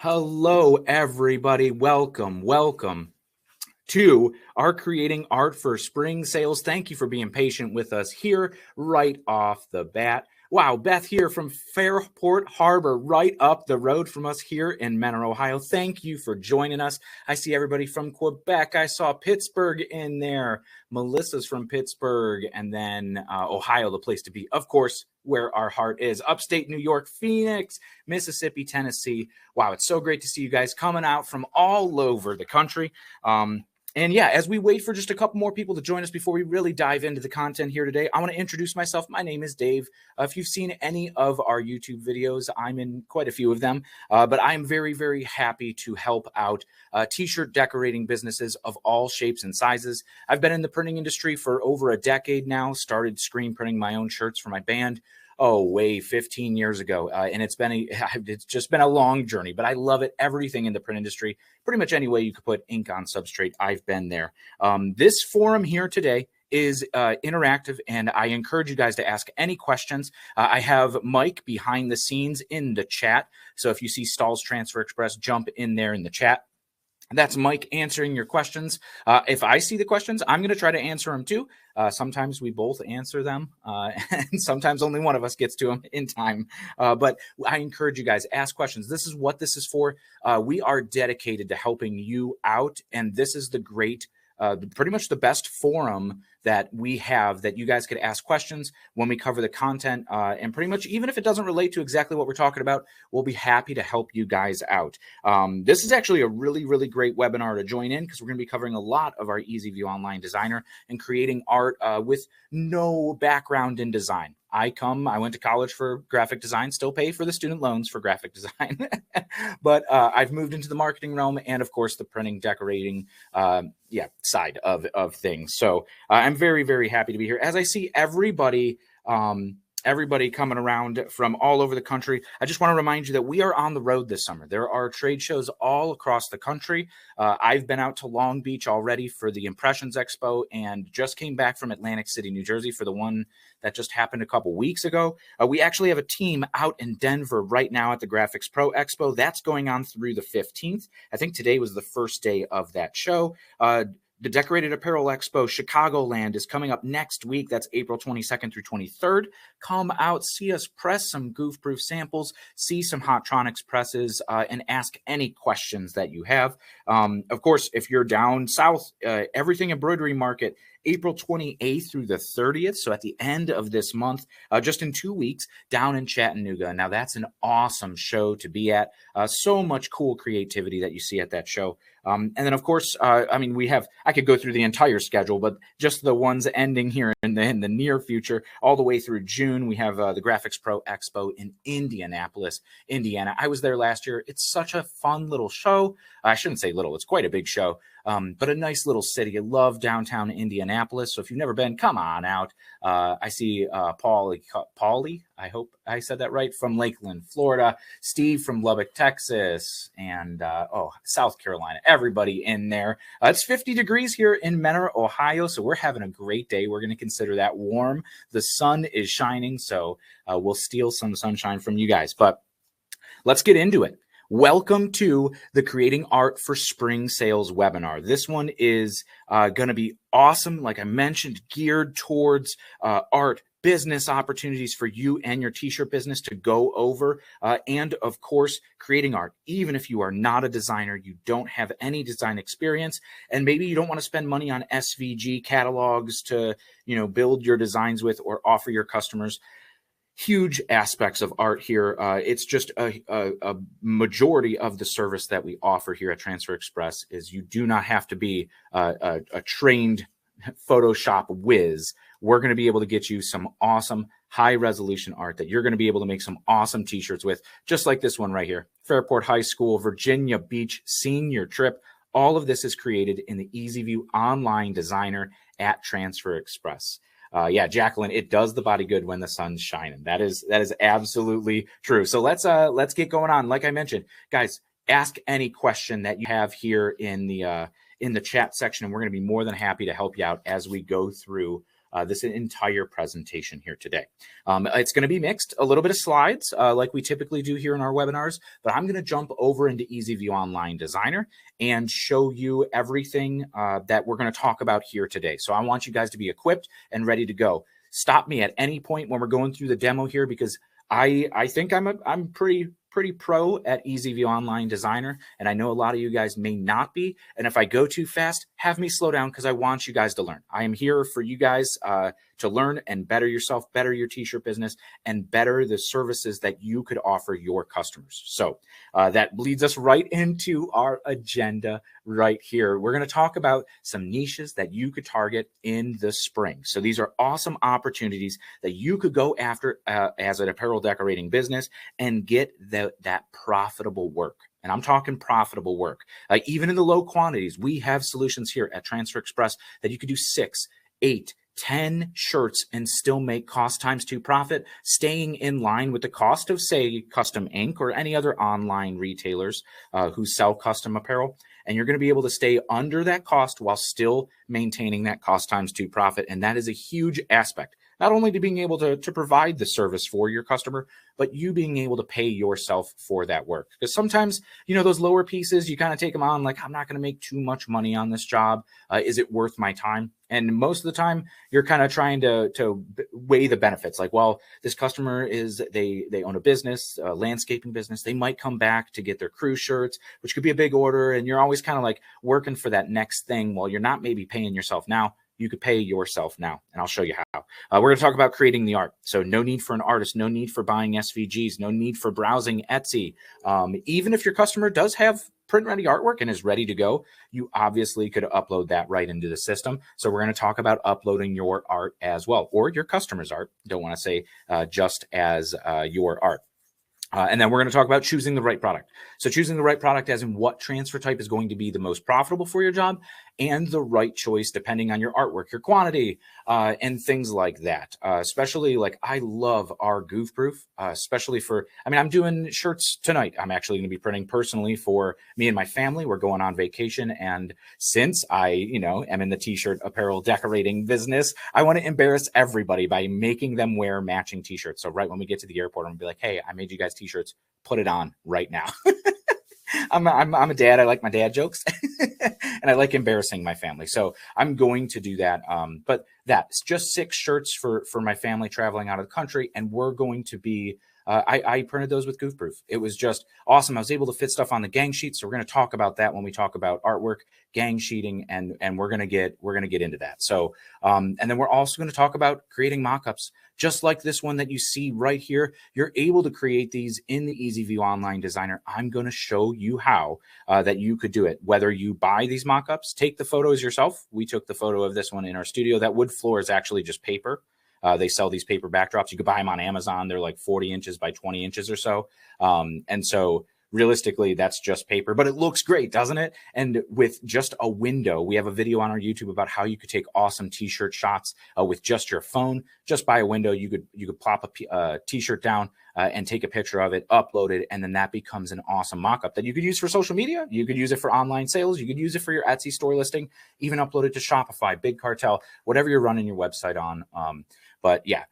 Hello, everybody. Welcome to our Creating Art for Spring sales. Thank you for being patient with us here right off the bat. Wow, Beth here from Fairport Harbor, right up the road from us here in Mentor, Ohio. Thank you for joining us. I see everybody from Quebec. I saw Pittsburgh in there. Melissa's from Pittsburgh, and then Ohio, the place to be. Of course, where our heart is. Upstate New York, Phoenix, Mississippi, Tennessee. Wow, it's so great to see you guys coming out from all over the country. And yeah, as we wait for just a couple more people to join us before we really dive into the content here today, I want to introduce myself. My name is Dave. If you've seen any of our YouTube videos, I'm in quite a few of them, but I'm very, very happy to help out t-shirt decorating businesses of all shapes and sizes. I've been in the printing industry for over a decade now, started screen printing my own shirts for my band. Way 15 years ago. And it's just been a long journey, but I love it. Everything in the print industry, pretty much any way you could put ink on substrate, I've been there. This forum here today is interactive, and I encourage you guys to ask any questions. I have Mike behind the scenes in the chat. So if you see Stahl's Transfer Express, jump in there in the chat. That's Mike answering your questions. If I see the questions, I'm going to try to answer them too. Sometimes we both answer them, and sometimes only one of us gets to them in time. But I encourage you guys, ask questions. This is what this is for. We are dedicated to helping you out, and this is the great, pretty much the best forum that we have that you guys could ask questions when we cover the content. And pretty much, even if it doesn't relate to exactly what we're talking about, we'll be happy to help you guys out. This is actually a really, really great webinar to join in because we're going to be covering a lot of our EasyView Online Designer and creating art with no background in design. I went to college for graphic design, still pay for the student loans for graphic design, but I've moved into the marketing realm and, of course, the printing, decorating, side of things. So I'm very, very happy to be here. As I see everybody coming around from all over the country, I just want to remind you that we are on the road this summer. There are trade shows all across the country. I've been out to Long Beach already for the Impressions Expo and just came back from Atlantic City, New Jersey for the one that just happened a couple weeks ago. We actually have a team out in Denver right now at the Graphics Pro Expo. That's going on through the 15th. I think today was the first day of that show. The Decorated Apparel Expo Chicagoland is coming up next week. That's April 22nd through 23rd. Come out, see us press some goof-proof samples, see some Hottronics presses, and ask any questions that you have. Of course, if you're down south, Everything Embroidery Market, April 28th through the 30th. So at the end of this month, just in 2 weeks, down in Chattanooga. Now, that's an awesome show to be at. So much cool creativity that you see at that show. And then, of course, I could go through the entire schedule, but just the ones ending here in the near future, all the way through June, we have the Graphics Pro Expo in Indianapolis, Indiana. I was there last year. It's such a fun little show. I shouldn't say little. It's quite a big show, but a nice little city. I love downtown Indianapolis. So if you've never been, come on out. I see Paulie, I hope I said that right, from Lakeland, Florida. Steve from Lubbock, Texas, and South Carolina. Everybody in there. It's 50 degrees here in Mentor, Ohio, so we're having a great day. We're going to consider that warm. The sun is shining, so we'll steal some sunshine from you guys. But let's get into it. Welcome to the Creating Art for Spring Sales webinar. This one is going to be awesome. Like I mentioned, geared towards art, business opportunities for you and your t-shirt business to go over. And of course, creating art. Even if you are not a designer, you don't have any design experience, and maybe you don't want to spend money on SVG catalogs to, build your designs with or offer your customers. Huge aspects of art here. It's just a majority of the service that we offer here at Transfer Express is you do not have to be a trained Photoshop whiz. We're going to be able to get you some awesome high resolution art that you're going to be able to make some awesome t-shirts with, just like this one right here. Fairport High School, Virginia Beach senior trip. All of this is created in the EasyView Online Designer at Transfer Express. Jacqueline, it does the body good when the sun's shining. That is absolutely true. So let's get going on. Like I mentioned, guys, ask any question that you have here in the chat section, and we're going to be more than happy to help you out as we go through this entire presentation here today. It's going to be mixed, a little bit of slides like we typically do here in our webinars, but I'm going to jump over into EasyView Online Designer and show you everything that we're going to talk about here today. So I want you guys to be equipped and ready to go. Stop me at any point when we're going through the demo here, because I think I'm pretty pro at EasyView Online Designer, and I know a lot of you guys may not be. And if I go too fast, have me slow down, because I want you guys to learn. I am here for you guys to learn and better yourself, better your t-shirt business, and better the services that you could offer your customers. So that leads us right into our agenda right here. We're going to talk about some niches that you could target in the spring. So these are awesome opportunities that you could go after as an apparel decorating business and get that profitable work. And I'm talking profitable work. Even in the low quantities, we have solutions here at Transfer Express that you could do 6, 8, 10 shirts and still make cost times 2 profit, staying in line with the cost of, say, Custom Ink or any other online retailers who sell custom apparel. And you're going to be able to stay under that cost while still maintaining that cost times 2 profit. And that is a huge aspect, not only to being able to provide the service for your customer, but you being able to pay yourself for that work. Because sometimes, you know, those lower pieces, you kind of take them on like, I'm not going to make too much money on this job. Is it worth my time? And most of the time, you're kind of trying to weigh the benefits. Like, well, this customer they own a business, a landscaping business. They might come back to get their crew shirts, which could be a big order. And you're always kind of like working for that next thing while you're not maybe paying yourself now. You could pay yourself now, and I'll show you how. We're going to talk about creating the art. So no need for an artist, no need for buying SVGs, no need for browsing Etsy. Even if your customer does have print-ready artwork and is ready to go, you obviously could upload that right into the system. So we're going to talk about uploading your art as well, or your customer's art. Don't want to say just as your art. And then we're going to talk about choosing the right product. So choosing the right product as in what transfer type is going to be the most profitable for your job, and the right choice depending on your artwork, your quantity, and things like that. Especially like I love our goof proof, especially for, I mean, I'm doing shirts tonight. I'm actually going to be printing personally for me and my family. We're going on vacation. And since I, am in the t-shirt apparel decorating business, I want to embarrass everybody by making them wear matching t-shirts. So right when we get to the airport, I'm gonna be like, hey, I made you guys t-shirts, put it on right now. I'm a dad. I like my dad jokes and I like embarrassing my family. So I'm going to do that. But that's just 6 shirts for my family traveling out of the country. And we're going to be, I printed those with Goofproof. It was just awesome. I was able to fit stuff on the gang sheet. So we're going to talk about that when we talk about artwork, gang sheeting, and we're going to get into that. So, and then we're also going to talk about creating mock-ups, just like this one that you see right here. You're able to create these in the EasyView Online Designer. I'm going to show you how that you could do it. Whether you buy these mock-ups, take the photos yourself. We took the photo of this one in our studio. That wood floor is actually just paper. They sell these paper backdrops. You could buy them on Amazon. They're like 40 inches by 20 inches or so. And so realistically, that's just paper, but it looks great, doesn't it? And with just a window, we have a video on our YouTube about how you could take awesome t-shirt shots with just your phone. Just by a window, you could plop a t-shirt down and take a picture of it, upload it, and then that becomes an awesome mock-up that you could use for social media. You could use it for online sales. You could use it for your Etsy store listing, even upload it to Shopify, Big Cartel, whatever you're running your website on. But yeah,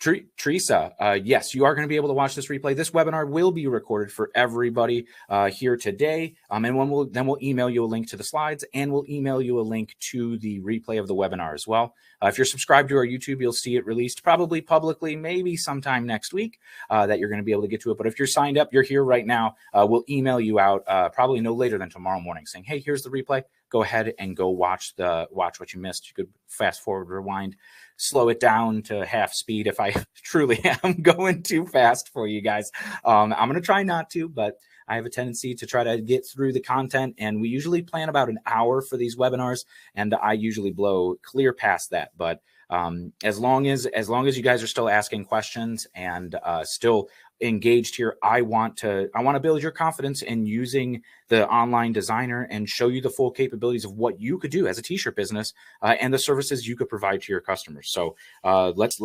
Teresa, yes, you are going to be able to watch this replay. This webinar will be recorded for everybody here today. And then we'll email you a link to the slides, and we'll email you a link to the replay of the webinar as well. If you're subscribed to our YouTube, you'll see it released probably publicly, maybe sometime next week that you're going to be able to get to it. But if you're signed up, you're here right now, we'll email you out probably no later than tomorrow morning saying, hey, here's the replay. Go ahead and go watch what you missed. You could fast forward, rewind, slow it down to half speed if I truly am going too fast for you guys. I'm going to try not to, but I have a tendency to try to get through the content, and we usually plan about an hour for these webinars, and I usually blow clear past that. But as long as you guys are still asking questions and still engaged here, I want to build your confidence in using the online designer and show you the full capabilities of what you could do as a t-shirt business and the services you could provide to your customers. So let's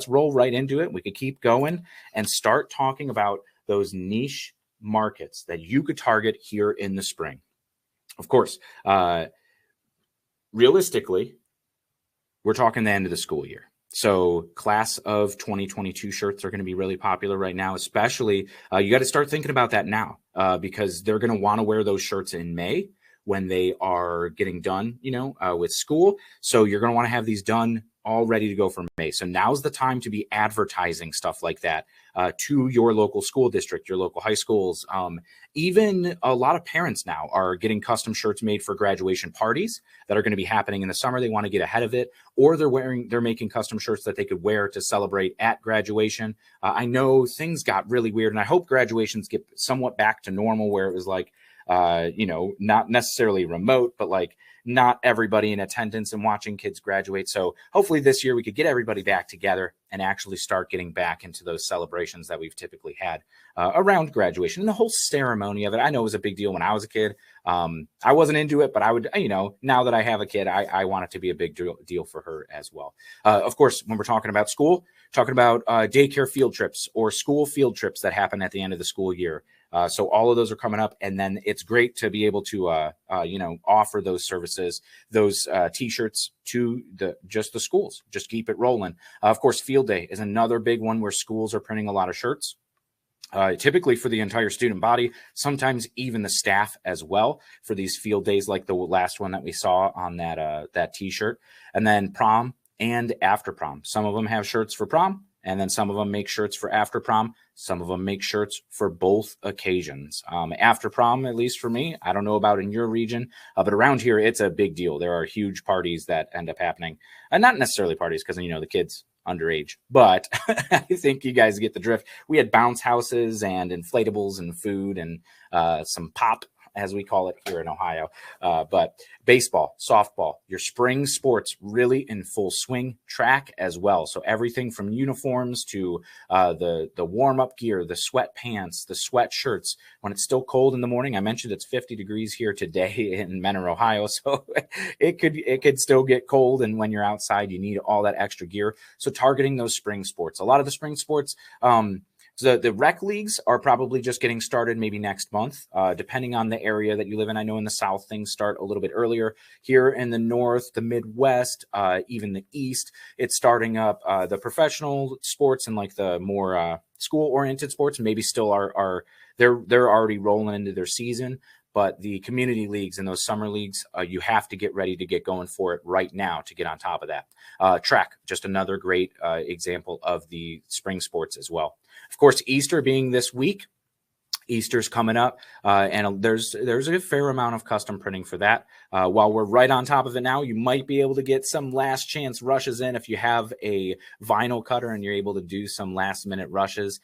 roll right into it. We could keep going and start talking about those niche markets that you could target here in the spring. Of course, realistically, we're talking the end of the school year. So class of 2022 shirts are going to be really popular right now, especially you got to start thinking about that now because they're going to want to wear those shirts in May when they are getting done, with school. So you're going to want to have these done all ready to go for May. So now's the time to be advertising stuff like that to your local school district, your local high schools. Even a lot of parents now are getting custom shirts made for graduation parties that are going to be happening in the summer. They want to get ahead of it, or they're making custom shirts that they could wear to celebrate at graduation. I know things got really weird, and I hope graduations get somewhat back to normal where it was like, not necessarily remote, but like not everybody in attendance and watching kids graduate. So hopefully this year we could get everybody back together and actually start getting back into those celebrations that we've typically had around graduation. And the whole ceremony of it, I know it was a big deal when I was a kid. I wasn't into it, but I would, now that I have a kid, I want it to be a big deal for her as well. Of course, when we're talking about school, talking about daycare field trips or school field trips that happen at the end of the school year. So all of those are coming up, and then it's great to be able to, offer those services, those T-shirts to the schools. Just keep it rolling. Of course, Field Day is another big one where schools are printing a lot of shirts. Typically for the entire student body, sometimes even the staff as well for these field days, like the last one that we saw on that T-shirt. And then prom and after prom. Some of them have shirts for prom, and then some of them make shirts for after prom. Some of them make shirts for both occasions. After prom, at least for me, I don't know about in your region, but around here, it's a big deal. There are huge parties that end up happening. Not necessarily parties because, the kids underage, but I think you guys get the drift. We had bounce houses and inflatables and food and some pop, as we call it here in Ohio. But baseball, softball, your spring sports really in full swing, track as well. So everything from uniforms to the warm-up gear, the sweatpants, the sweatshirts. When it's still cold in the morning, I mentioned it's 50 degrees here today in Menor, Ohio. So it could still get cold. And when you're outside, you need all that extra gear. So targeting those spring sports. A lot of the spring sports, so the rec leagues are probably just getting started maybe next month, depending on the area that you live in. I know in the South, things start a little bit earlier. Here in the North, the Midwest, even the East, it's starting up. The professional sports and like the more school-oriented sports maybe still they're already rolling into their season. But the community leagues and those summer leagues, you have to get ready to get going for it right now to get on top of that. Track, just another great example of the spring sports as well. Of course, Easter being this week, Easter's coming up, and there's a fair amount of custom printing for that. While we're right on top of it now, you might be able to get some last chance rushes in if you have a vinyl cutter and you're able to do some last minute rushes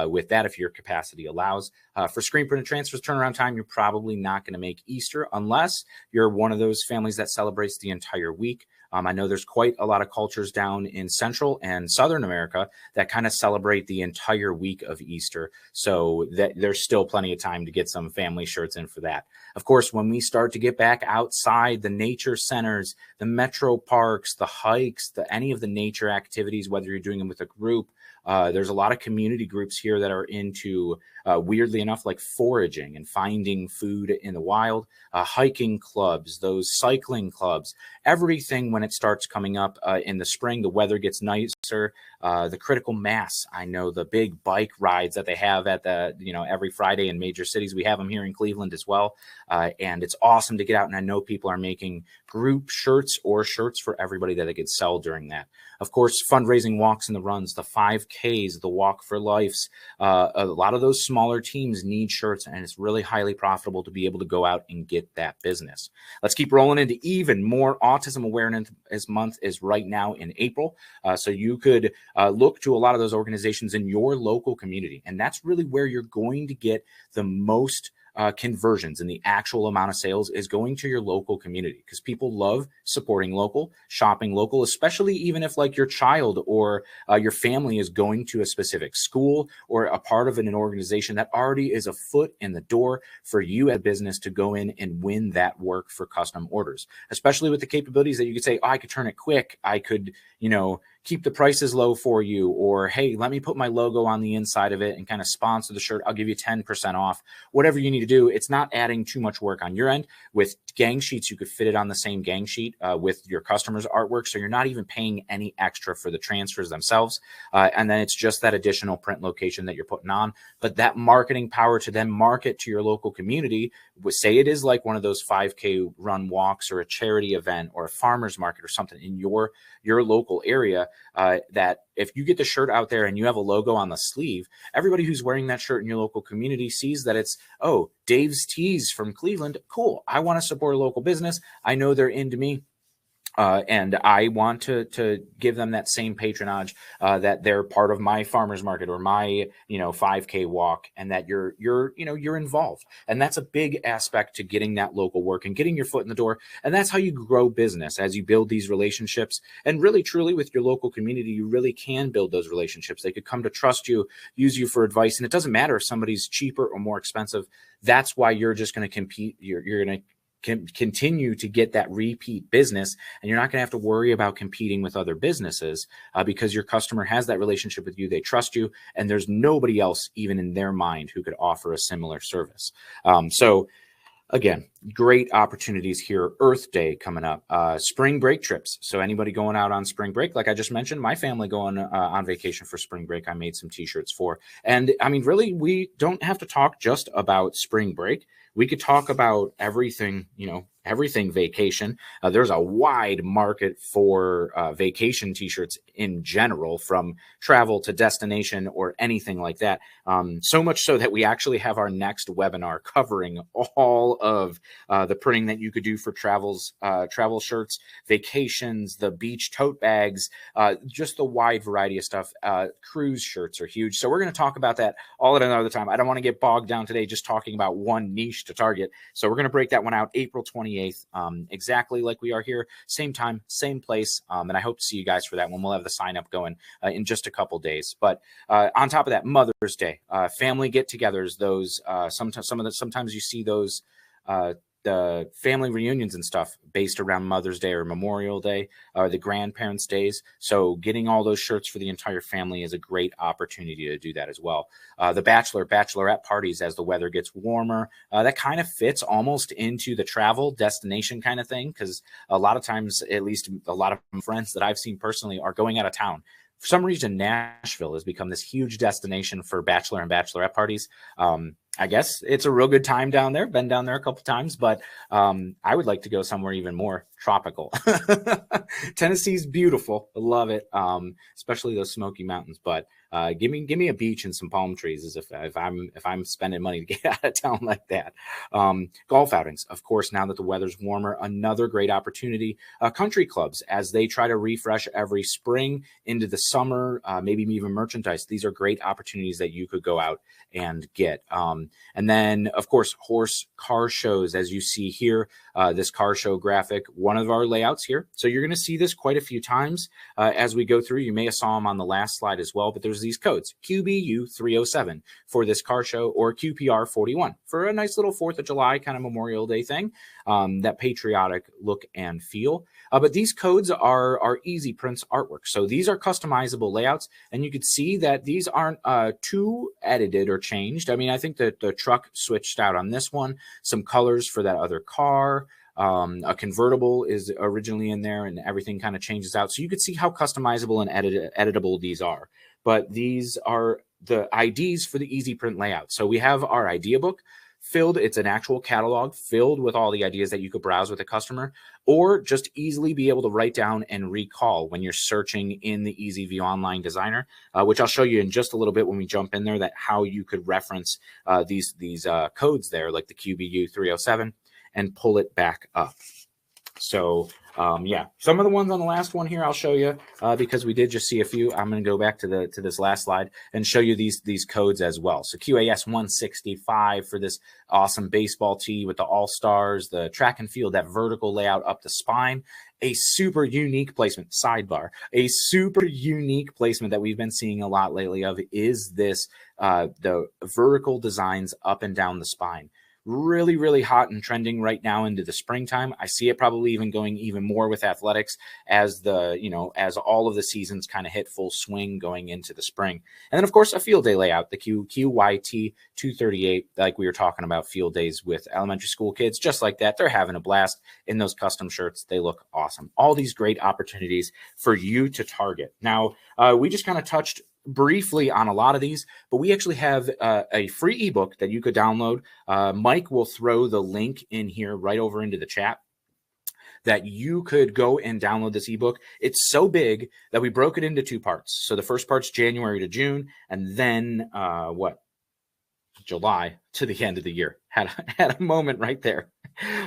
with that if your capacity allows. For screen printed transfers turnaround time, you're probably not going to make Easter unless you're one of those families that celebrates the entire week. I know there's quite a lot of cultures down in Central and Southern America that kind of celebrate the entire week of Easter. So that there's still plenty of time to get some family shirts in for that. Of course, when we start to get back outside the nature centers, the metro parks, the hikes, any of the nature activities, whether you're doing them with a group, there's a lot of community groups here that are into, weirdly enough, like foraging and finding food in the wild, hiking clubs, those cycling clubs, everything when it starts coming up in the spring, the weather gets nicer, the critical mass. I know the big bike rides that they have at every Friday in major cities. We have them here in Cleveland as well. And it's awesome to get out. And I know people are making group shirts or shirts for everybody that they could sell during that. Of course, fundraising walks and the runs, the 5Ks, the Walk for Lives. A lot of those smaller teams need shirts, and it's really highly profitable to be able to go out and get that business. Let's keep rolling into even more. Autism Awareness Month is right now in April. So you could look to a lot of those organizations in your local community. And that's really where you're going to get the most conversions, and the actual amount of sales is going to your local community, because people love supporting local, shopping local, especially even if like your child or your family is going to a specific school or a part of an organization that already is a foot in the door for you as a business to go in and win that work for custom orders, especially with the capabilities that you could say, oh, I could turn it quick. I could, keep the prices low for you, or hey, let me put my logo on the inside of it and kind of sponsor the shirt. I'll give you 10% off, whatever you need to do. It's not adding too much work on your end. With gang sheets, you could fit it on the same gang sheet with your customer's artwork. So you're not even paying any extra for the transfers themselves. And then it's just that additional print location that you're putting on. But that marketing power to then market to your local community, say it is like one of those 5K run walks or a charity event or a farmer's market or something in your local area, that if you get the shirt out there and you have a logo on the sleeve, everybody who's wearing that shirt in your local community sees that it's, oh, Dave's Tees from Cleveland. Cool. I want to support a local business. I know they're into me. And I want to give them that same patronage, that they're part of my farmer's market or my 5K walk, and that you're involved. And that's a big aspect to getting that local work and getting your foot in the door. And that's how you grow business, as you build these relationships. And really, truly, with your local community, you really can build those relationships. They could come to trust you, use you for advice, and it doesn't matter if somebody's cheaper or more expensive. That's why you're just going to compete. You're going to continue to get that repeat business, and you're not going to have to worry about competing with other businesses because your customer has that relationship with you. They trust you, and there's nobody else even in their mind who could offer a similar service. So again, great opportunities here. Earth Day coming up, spring break trips. So anybody going out on spring break, like I just mentioned, my family going on vacation for spring break, I made some t-shirts for. And I mean, really, we don't have to talk just about spring break. We could talk about everything, everything vacation. There's a wide market for vacation t-shirts in general, from travel to destination or anything like that. So much so that we actually have our next webinar covering all of the printing that you could do for travel shirts, vacations, the beach tote bags, just the wide variety of stuff. Cruise shirts are huge. So we're going to talk about that all at another time. I don't want to get bogged down today just talking about one niche to target. So we're going to break that one out April 28th, exactly like we are here. Same time, same place. And I hope to see you guys for that one. We'll have the sign up going in just a couple days. But on top of that, Mother's Day, family get-togethers. Those sometimes you see those the family reunions and stuff based around Mother's Day or Memorial Day or the grandparents' days. So getting all those shirts for the entire family is a great opportunity to do that as well. The bachelorette parties as the weather gets warmer, that kind of fits almost into the travel destination kind of thing, because a lot of times, at least a lot of friends that I've seen personally, are going out of town. For some reason, Nashville has become this huge destination for bachelor and bachelorette parties. I guess it's a real good time down there. Been down there a couple times, but I would like to go somewhere even more tropical. Tennessee's beautiful. I love it, especially those Smoky Mountains. But give me a beach and some palm trees as if I'm spending money to get out of town like that. Golf outings, of course, now that the weather's warmer, another great opportunity. Country clubs, as they try to refresh every spring into the summer, maybe even merchandise. These are great opportunities that you could go out and get. And then, of course, horse car shows, as you see here, this car show graphic, one of our layouts here. So you're going to see this quite a few times as we go through. You may have saw them on the last slide as well, but there's these codes, QBU 307 for this car show, or QPR 41 for a nice little 4th of July kind of Memorial Day thing, that patriotic look and feel. But these codes are Easy Prints artwork. So these are customizable layouts, and you can see that these aren't too edited or changed. I mean, I think that the truck switched out on this one, some colors for that other car. A convertible is originally in there, and everything kind of changes out. So you can see how customizable and editable these are. But these are the IDs for the Easy Print layout. So we have our idea book filled. It's an actual catalog filled with all the ideas that you could browse with a customer, or just easily be able to write down and recall when you're searching in the EasyView Online Designer, which I'll show you in just a little bit when we jump in there, that how you could reference these codes there, like the QBU 307, and pull it back up. So yeah, some of the ones on the last one here I'll show you because we did just see a few. I'm going to go back to this last slide and show you these codes as well. So QAS 165 for this awesome baseball tee with the all-stars, the track and field, that vertical layout up the spine. A super unique placement, sidebar, a super unique placement that we've been seeing a lot lately of is this, the vertical designs up and down the spine. really, really hot and trending right now into the springtime. I see it probably even going even more with athletics as as all of the seasons kind of hit full swing going into the spring. And then, of course, a field day layout, the QYT 238, like we were talking about field days with elementary school kids, just like that. They're having a blast in those custom shirts. They look awesome. All these great opportunities for you to target. Now, we just kind of touched briefly on a lot of these, but we actually have a free ebook that you could download. Mike will throw the link in here right over into the chat that you could go and download this ebook. It's so big that we broke it into two parts. So the first part's January to June, and then July to the end of the year. Had a moment right there.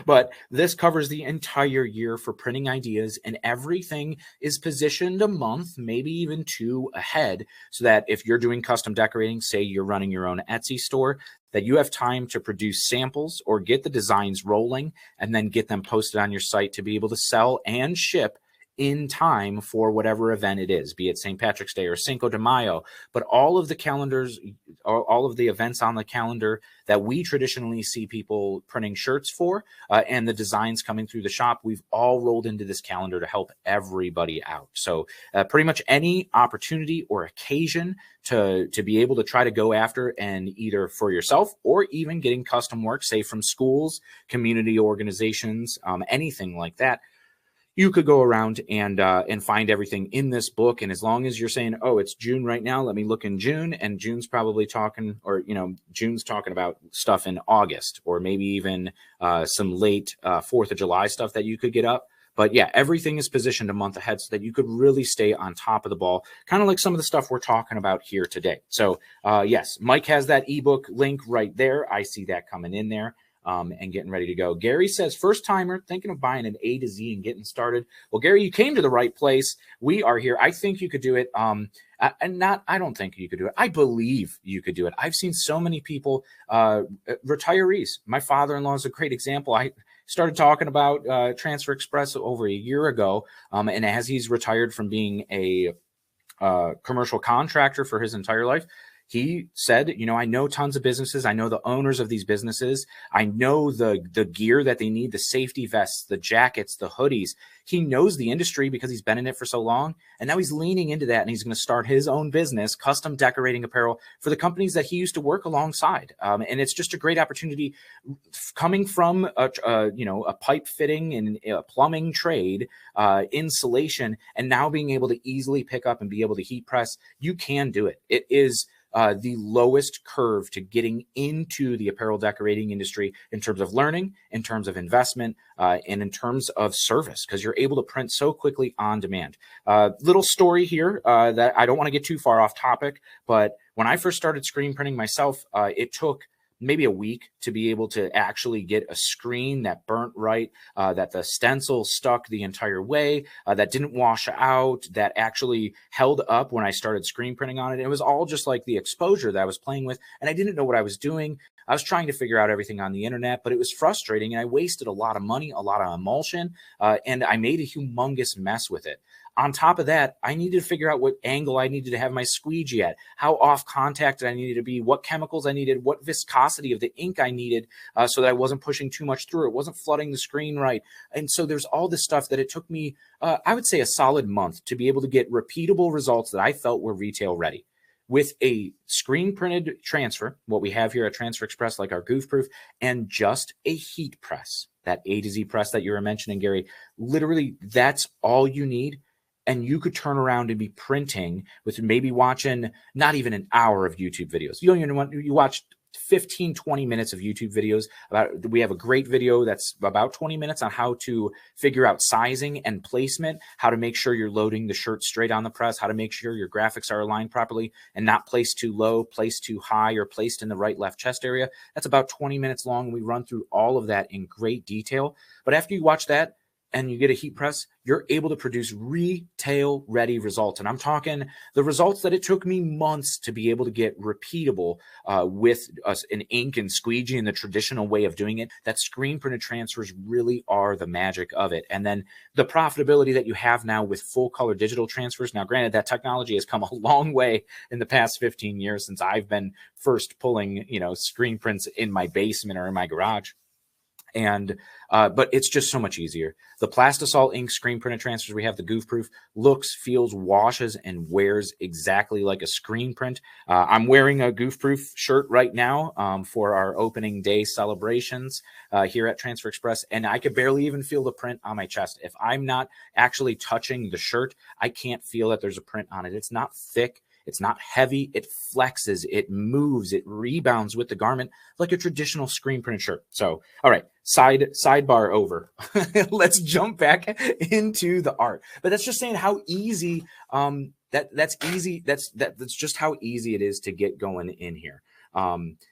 But this covers the entire year for printing ideas, and everything is positioned a month, maybe even two ahead, so that if you're doing custom decorating, say you're running your own Etsy store, that you have time to produce samples or get the designs rolling and then get them posted on your site to be able to sell and ship in time for whatever event it is, be it St. Patrick's Day or Cinco de Mayo. But all of the calendars, all of the events on the calendar that we traditionally see people printing shirts for, and the designs coming through the shop, we've all rolled into this calendar to help everybody out. So pretty much any opportunity or occasion to be able to try to go after, and either for yourself or even getting custom work, say from schools, community organizations, anything like that, you could go around and find everything in this book. And as long as you're saying, oh, it's June right now, let me look in June, and June's probably talking, or, June's talking about stuff in August, or maybe even some late 4th of July stuff that you could get up. But yeah, everything is positioned a month ahead so that you could really stay on top of the ball, kind of like some of the stuff we're talking about here today. So yes, Mike has that ebook link right there. I see that coming in there. And getting ready to go. Gary says, first timer thinking of buying an A to Z and getting started. Well, Gary, you came to the right place. We are here. I think you could do it. I don't think you could do it. I believe you could do it. I've seen so many people, retirees. My father-in-law is a great example. I started talking about Transfer Express over a year ago. And as he's retired from being a commercial contractor for his entire life, he said, I know tons of businesses. I know the owners of these businesses. I know the gear that they need, the safety vests, the jackets, the hoodies. He knows the industry because he's been in it for so long. And now he's leaning into that, and he's going to start his own business, custom decorating apparel for the companies that he used to work alongside. And it's just a great opportunity coming from a pipe fitting and a plumbing trade, insulation, and now being able to easily pick up and be able to heat press. You can do it. It is the lowest curve to getting into the apparel decorating industry in terms of learning, in terms of investment, and in terms of service, because you're able to print so quickly on demand. Little story here that I don't want to get too far off topic, but when I first started screen printing myself, it took maybe a week to be able to actually get a screen that burnt right, that the stencil stuck the entire way, that didn't wash out, that actually held up when I started screen printing on it. It was all just like the exposure that I was playing with, and I didn't know what I was doing. I was trying to figure out everything on the internet, but it was frustrating, and I wasted a lot of money, a lot of emulsion, and I made a humongous mess with it. On top of that, I needed to figure out what angle I needed to have my squeegee at, how off contact I needed to be, what chemicals I needed, what viscosity of the ink I needed, so that I wasn't pushing too much through. It wasn't flooding the screen right. And so there's all this stuff that it took me, I would say, a solid month to be able to get repeatable results that I felt were retail ready. With a screen printed transfer, what we have here at Transfer Express, like our goof proof, and just a heat press, that A to Z press that you were mentioning, Gary, literally that's all you need. And you could turn around and be printing with maybe watching not even an hour of YouTube videos. You don't even want, you watch 15, 20 minutes of YouTube videos. We have a great video that's about 20 minutes on how to figure out sizing and placement, how to make sure you're loading the shirt straight on the press, how to make sure your graphics are aligned properly and not placed too low, placed too high, or placed in the right left chest area. That's about 20 minutes long. We run through all of that in great detail. But after you watch that, and you get a heat press, you're able to produce retail ready results. And I'm talking the results that it took me months to be able to get repeatable with an ink and squeegee in the traditional way of doing it. That screen printed transfers really are the magic of it. And then the profitability that you have now with full color digital transfers. Now, granted, that technology has come a long way in the past 15 years since I've been first pulling, screen prints in my basement or in my garage. And but it's just so much easier. The Plastisol ink screen printed transfers we have, the goof proof, looks, feels, washes, and wears exactly like a screen print. I'm wearing a goof proof shirt right now for our opening day celebrations here at Transfer Express, and I could barely even feel the print on my chest. If I'm not actually touching the shirt, I can't feel that there's a print on it. It's not thick. It's not heavy. It flexes, it moves, it rebounds with the garment like a traditional screen printed shirt. So, all right, sidebar over. Let's jump back into the art. But that's just saying how easy that's easy. That's just how easy it is to get going in here.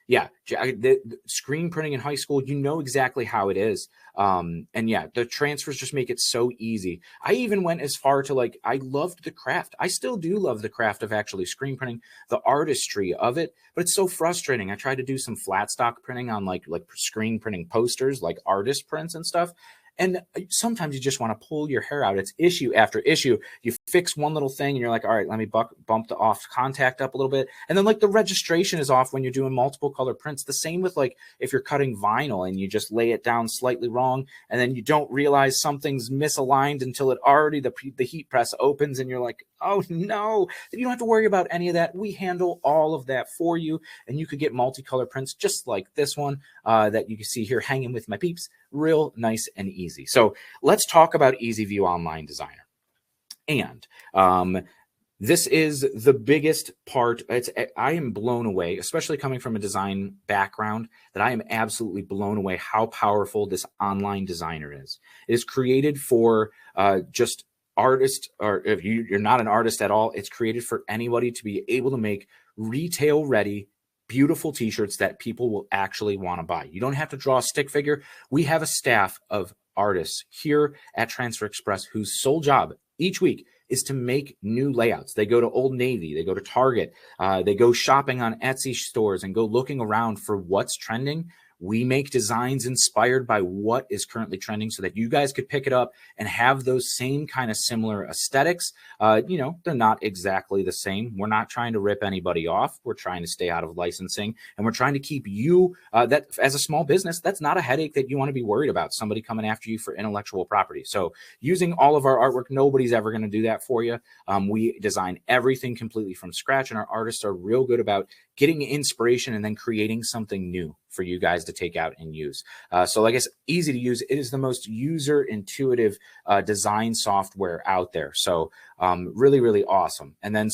Yeah, the screen printing in high school, you know exactly how it is. And yeah, the transfers just make it so easy. I even went as far to I loved the craft. I still do love the craft of actually screen printing, the artistry of it, but it's so frustrating. I tried to do some flat stock printing on like screen printing posters, like artist prints and stuff. And sometimes you just want to pull your hair out. It's issue after issue. You fix one little thing and you're like, all right, let me bump the off contact up a little bit. And then the registration is off when you're doing multiple color prints. The same with if you're cutting vinyl and you just lay it down slightly wrong and then you don't realize something's misaligned until it already, the heat press opens and you're like, oh no, you don't have to worry about any of that. We handle all of that for you. And you could get multicolor prints just like this one that you can see here hanging with my peeps. Real nice and easy. So let's talk about EasyView Online Designer. And this is the biggest part. I am blown away, especially coming from a design background, that I am absolutely blown away how powerful this online designer is. It is created for just artists, or if you're not an artist at all, it's created for anybody to be able to make retail ready beautiful t-shirts that people will actually want to buy. You don't have to draw a stick figure. We have a staff of artists here at Transfer Express whose sole job each week is to make new layouts. They go to Old Navy, they go to Target, they go shopping on Etsy stores and go looking around for what's trending. We make designs inspired by what is currently trending so that you guys could pick it up and have those same kind of similar aesthetics. They're not exactly the same. We're not trying to rip anybody off. We're trying to stay out of licensing, and we're trying to keep you that as a small business, that's not a headache that you want to be worried about, somebody coming after you for intellectual property. So using all of our artwork, nobody's ever going to do that for you. We design everything completely from scratch, and our artists are real good about getting inspiration and then creating something new for you guys to take out and use. So like I said, easy to use. It is the most user intuitive design software out there. So really, really awesome. And then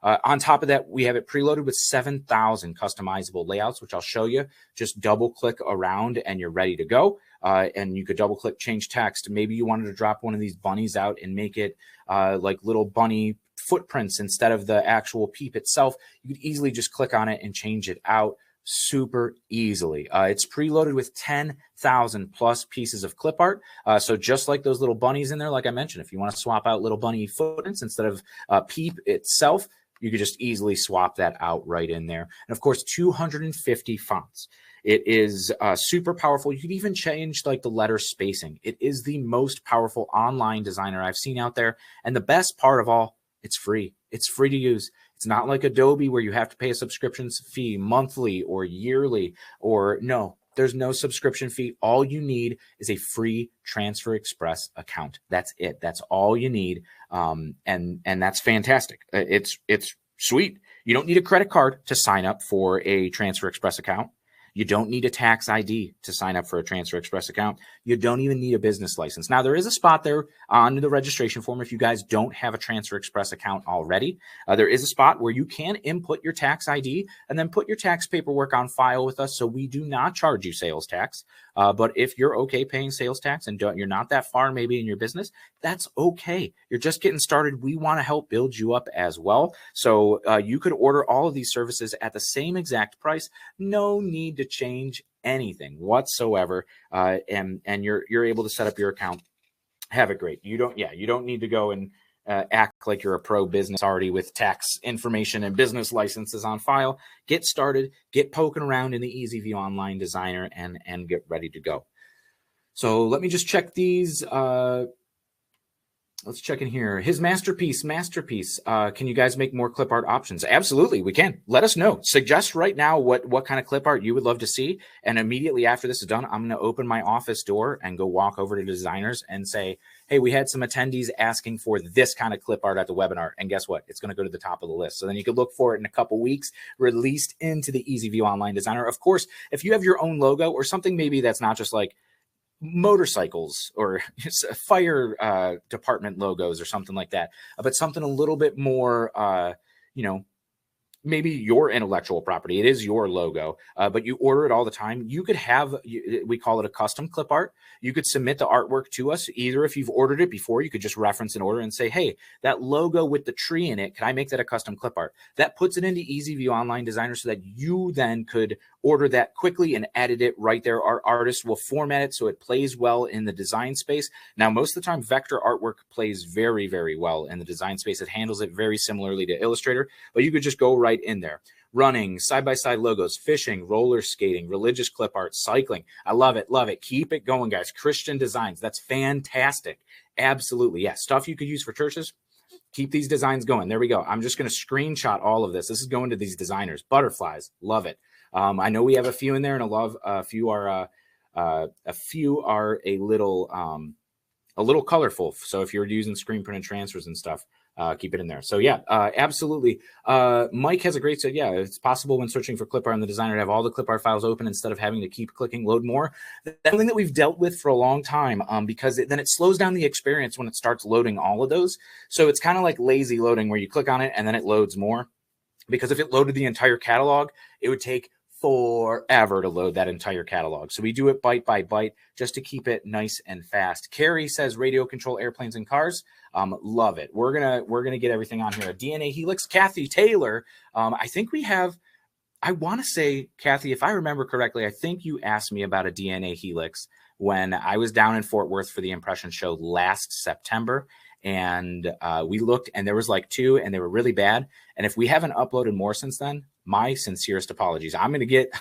on top of that, we have it preloaded with 7,000 customizable layouts, which I'll show you. Just double click around and you're ready to go. And you could double click, change text. Maybe you wanted to drop one of these bunnies out and make it like little bunny footprints instead of the actual peep itself. You could easily just click on it and change it out super easily. It's preloaded with 10,000 plus pieces of clip art. So just like those little bunnies in there, like I mentioned, if you want to swap out little bunny footprints instead of peep itself, you could just easily swap that out right in there. And of course, 250 fonts. It is super powerful. You can even change the letter spacing. It is the most powerful online designer I've seen out there. And the best part of all, it's free. It's free to use. It's not like Adobe where you have to pay a subscription fee monthly or yearly, or no, there's no subscription fee. All you need is a free Transfer Express account. That's it. That's all you need. And that's fantastic. It's sweet. You don't need a credit card to sign up for a Transfer Express account. You don't need a tax ID to sign up for a Transfer Express account. You don't even need a business license. Now, there is a spot there on the registration form if you guys don't have a Transfer Express account already. There is a spot where you can input your tax ID and then put your tax paperwork on file with us, so we do not charge you sales tax. But if you're okay paying sales tax and you're not that far maybe in your business, that's okay. You're just getting started. We want to help build you up as well. So you could order all of these services at the same exact price. No need to change anything whatsoever. And you're able to set up your account have it great. You don't need to go and act like you're a pro business already with tax information and business licenses on file. Get started, get poking around in the EasyView Online Designer, and get ready to go. So let me just check these. Let's check in here. His masterpiece. Can you guys make more clip art options? Absolutely, we can. Let us know. Suggest right now what kind of clip art you would love to see. And immediately after this is done, I'm going to open my office door and go walk over to designers and say, hey, we had some attendees asking for this kind of clip art at the webinar. And guess what? It's going to go to the top of the list. So then you can look for it in a couple weeks, released into the EasyView Online Designer. Of course, if you have your own logo or something maybe that's not just like motorcycles or fire department logos or something like that, but something a little bit more, maybe your intellectual property. It is your logo, but you order it all the time. You could have, we call it a custom clip art. You could submit the artwork to us. Either if you've ordered it before, you could just reference an order and say, hey, that logo with the tree in it, can I make that a custom clip art? That puts it into EasyView Online Designer so that you then could order that quickly and edit it right there. Our artist will format it so it plays well in the design space. Now, most of the time, vector artwork plays very, very well in the design space. It handles it very similarly to Illustrator, but you could just go right in there. Running, side-by-side logos, fishing, roller skating, religious clip art, cycling. I love it. Love it. Keep it going, guys. Christian designs. That's fantastic. Absolutely. Yeah. Stuff you could use for churches. Keep these designs going. There we go. I'm just going to screenshot all of this. This is going to these designers. Butterflies. Love it. I know we have a few in there, and a few are a little colorful. So if you're using screen printed transfers and stuff, keep it in there. So yeah, absolutely. Mike has a great said, yeah, it's possible when searching for clip art in the designer to have all the clip art files open instead of having to keep clicking load more. That's something that we've dealt with for a long time because then it slows down the experience when it starts loading all of those. So it's kind of like lazy loading where you click on it and then it loads more. Because if it loaded the entire catalog, it would take forever to load that entire catalog. So we do it byte by byte just to keep it nice and fast. Carrie says radio control airplanes and cars. Love it. We're gonna get everything on here. A DNA helix. Kathy Taylor. I think we have. I want to say, Kathy, if I remember correctly, I think you asked me about a DNA helix when I was down in Fort Worth for the Impression Show last September. And we looked and there was like 2 and they were really bad. And if we haven't uploaded more since then, my sincerest apologies. I'm gonna get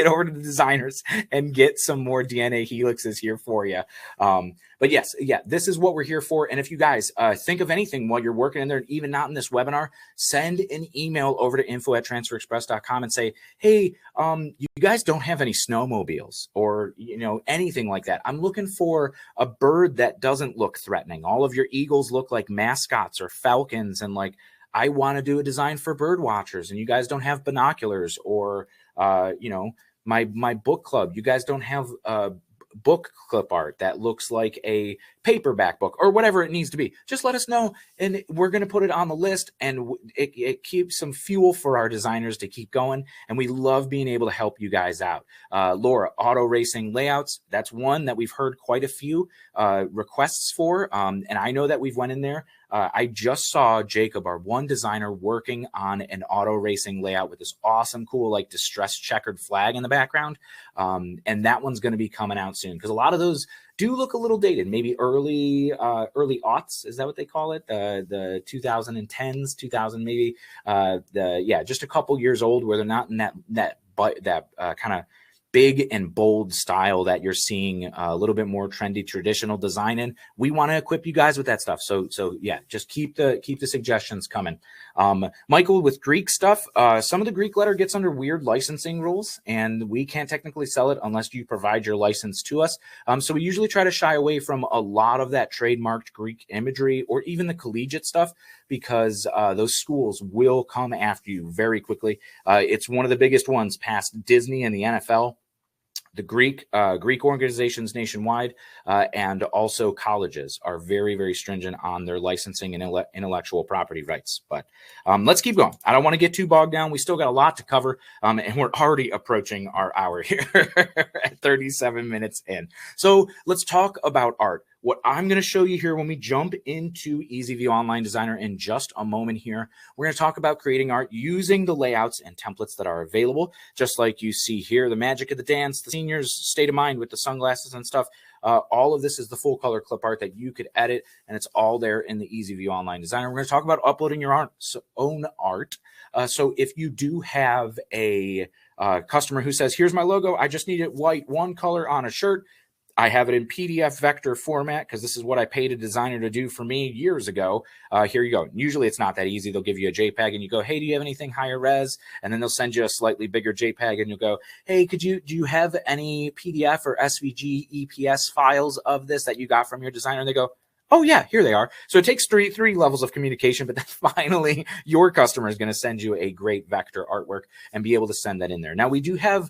over to the designers and get some more DNA helixes here for you. But yes, yeah, this is what we're here for. And if you guys think of anything while you're working in there, even not in this webinar, send an email over to info@transferexpress.com and say, hey, you guys don't have any snowmobiles or anything like that. I'm looking for a bird that doesn't look threatening. All of your eagles look like mascots or falcons, and like I want to do a design for bird watchers and you guys don't have binoculars, or, my book club, you guys don't have book clip art that looks like a paperback book or whatever it needs to be. Just let us know and we're going to put it on the list, and it keeps some fuel for our designers to keep going. And we love being able to help you guys out. Laura, auto racing layouts. That's one that we've heard quite a few requests for. And I know that we've went in there. I just saw Jacob, our one designer, working on an auto racing layout with this awesome, cool, like distressed checkered flag in the background. And that one's going to be coming out soon because a lot of those do look a little dated, maybe early aughts. Is that what they call it? The 2010s, 2000 maybe. Just a couple years old where they're not in that kind of big and bold style that you're seeing a little bit more trendy, traditional design in. We want to equip you guys with that stuff. So yeah, just keep the suggestions coming. Michael, with Greek stuff, some of the Greek letter gets under weird licensing rules, and we can't technically sell it unless you provide your license to us. So we usually try to shy away from a lot of that trademarked Greek imagery or even the collegiate stuff, because those schools will come after you very quickly. It's one of the biggest ones past Disney and the NFL. The Greek organizations nationwide and also colleges are very, very stringent on their licensing and intellectual property rights. But let's keep going. I don't want to get too bogged down. We still got a lot to cover, and we're already approaching our hour here at 37 minutes in. So let's talk about art. what I'm going to show you here when we jump into EasyView Online Designer in just a moment here, we're going to talk about creating art using the layouts and templates that are available, just like you see here, the magic of the dance, the seniors' state of mind with the sunglasses and stuff. All of this is the full color clip art that you could edit, and it's all there in the EasyView Online Designer. We're going to talk about uploading your own art. So if you do have a customer who says, here's my logo, I just need it white, one color on a shirt, I have it in PDF vector format because this is what I paid a designer to do for me years ago. Here you go. Usually it's not that easy. They'll give you a JPEG and you go, hey, do you have anything higher res? And then they'll send you a slightly bigger JPEG and you'll go, hey, do you have any PDF or SVG EPS files of this that you got from your designer? And they go, oh yeah, here they are. So it takes three levels of communication, but then finally your customer is going to send you a great vector artwork and be able to send that in there. Now we do have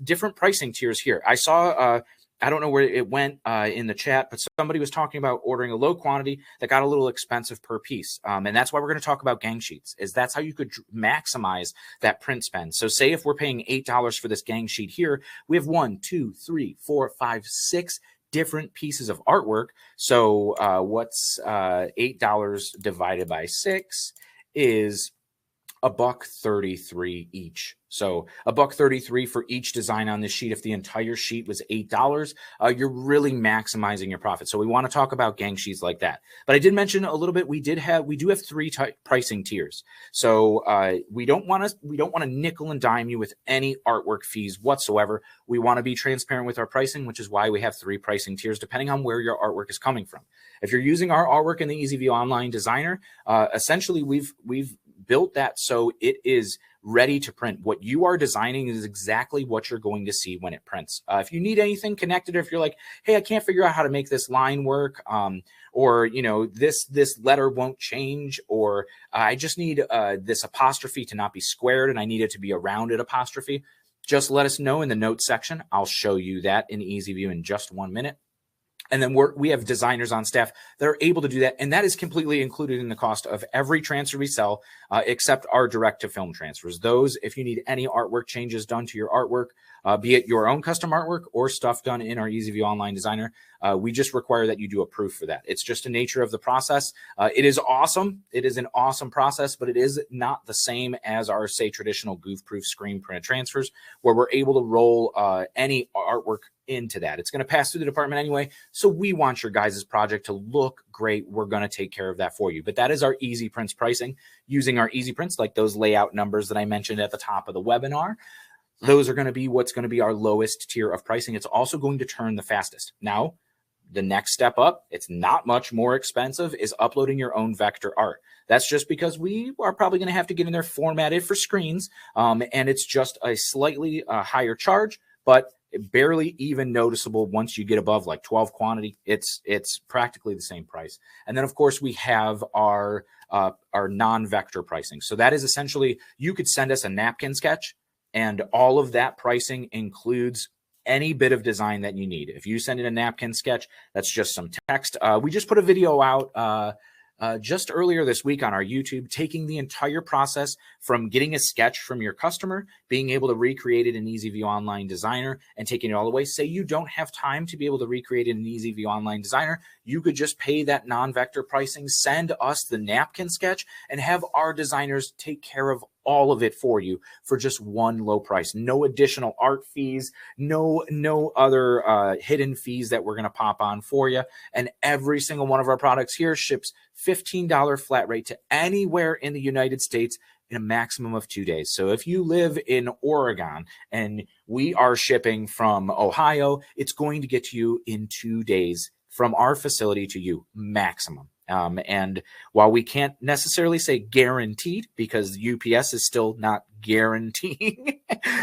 different pricing tiers here. I saw, I don't know where it went in the chat, but somebody was talking about ordering a low quantity that got a little expensive per piece. And that's why we're going to talk about gang sheets, is that's how you could maximize that print spend. So say if we're paying $8 for this gang sheet here, we have 1, 2, 3, 4, 5, 6 different pieces of artwork. So what's $8 divided by 6 is $1.33 each. So $1.33 for each design on this sheet. If the entire sheet was $8, you're really maximizing your profit. So we want to talk about gang sheets like that. But I did mention a little bit. We do have 3 pricing tiers. So we don't want to nickel and dime you with any artwork fees whatsoever. We want to be transparent with our pricing, which is why we have 3 pricing tiers depending on where your artwork is coming from. If you're using our artwork in the EasyView Online Designer, essentially we've built that so it is ready to print. What you are designing is exactly what you're going to see when it prints. If you need anything connected, or if you're like, hey, I can't figure out how to make this line work, or this letter won't change, or I just need this apostrophe to not be squared and I need it to be a rounded apostrophe, just let us know in the notes section. I'll show you that in EasyView in just 1 minute. And then we have designers on staff that are able to do that. And that is completely included in the cost of every transfer we sell, except our direct to film transfers. Those, if you need any artwork changes done to your artwork, be it your own custom artwork or stuff done in our EasyView Online Designer, we just require that you do a proof for that. It's just a nature of the process. It is awesome. It is an awesome process, but it is not the same as our, say, traditional goof-proof screen printed transfers, where we're able to roll any artwork into that. It's going to pass through the department anyway. So we want your guys' project to look great. We're going to take care of that for you. But that is our Easy Prints pricing using our Easy Prints, like those layout numbers that I mentioned at the top of the webinar. Those are going to be what's going to be our lowest tier of pricing. It's also going to turn the fastest. Now, the next step up, it's not much more expensive, is uploading your own vector art. That's just because we are probably going to have to get in there formatted for screens. And it's just a slightly higher charge, but barely even noticeable once you get above like 12 quantity. It's practically the same price. And then of course we have our non-vector pricing. So that is essentially, you could send us a napkin sketch and all of that pricing includes any bit of design that you need. If you send in a napkin sketch, that's just some text. We just put a video out just earlier this week on our YouTube, taking the entire process from getting a sketch from your customer, being able to recreate it in EasyView Online Designer, and taking it all the way. Say you don't have time to be able to recreate it in EasyView Online Designer, you could just pay that non-vector pricing, send us the napkin sketch, and have our designers take care of all of it for you for just one low price. No additional art fees, no other hidden fees that we're going to pop on for you. And every single one of our products here ships $15 flat rate to anywhere in the United States in a maximum of 2 days. So if you live in Oregon and we are shipping from Ohio, it's going to get to you in 2 days from our facility to you, maximum. And while we can't necessarily say guaranteed, because UPS is still not guaranteeing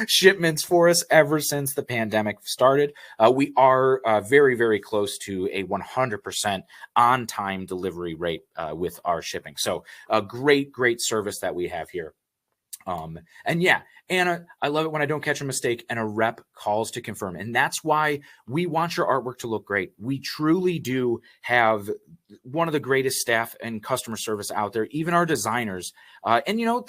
shipments for us ever since the pandemic started, we are very, very close to a 100% on-time delivery rate with our shipping. So a great service that we have here. And yeah, Anna, I love it when I don't catch a mistake and a rep calls to confirm. And that's why we want your artwork to look great. We truly do have one of the greatest staff and customer service out there, even our designers. And, you know,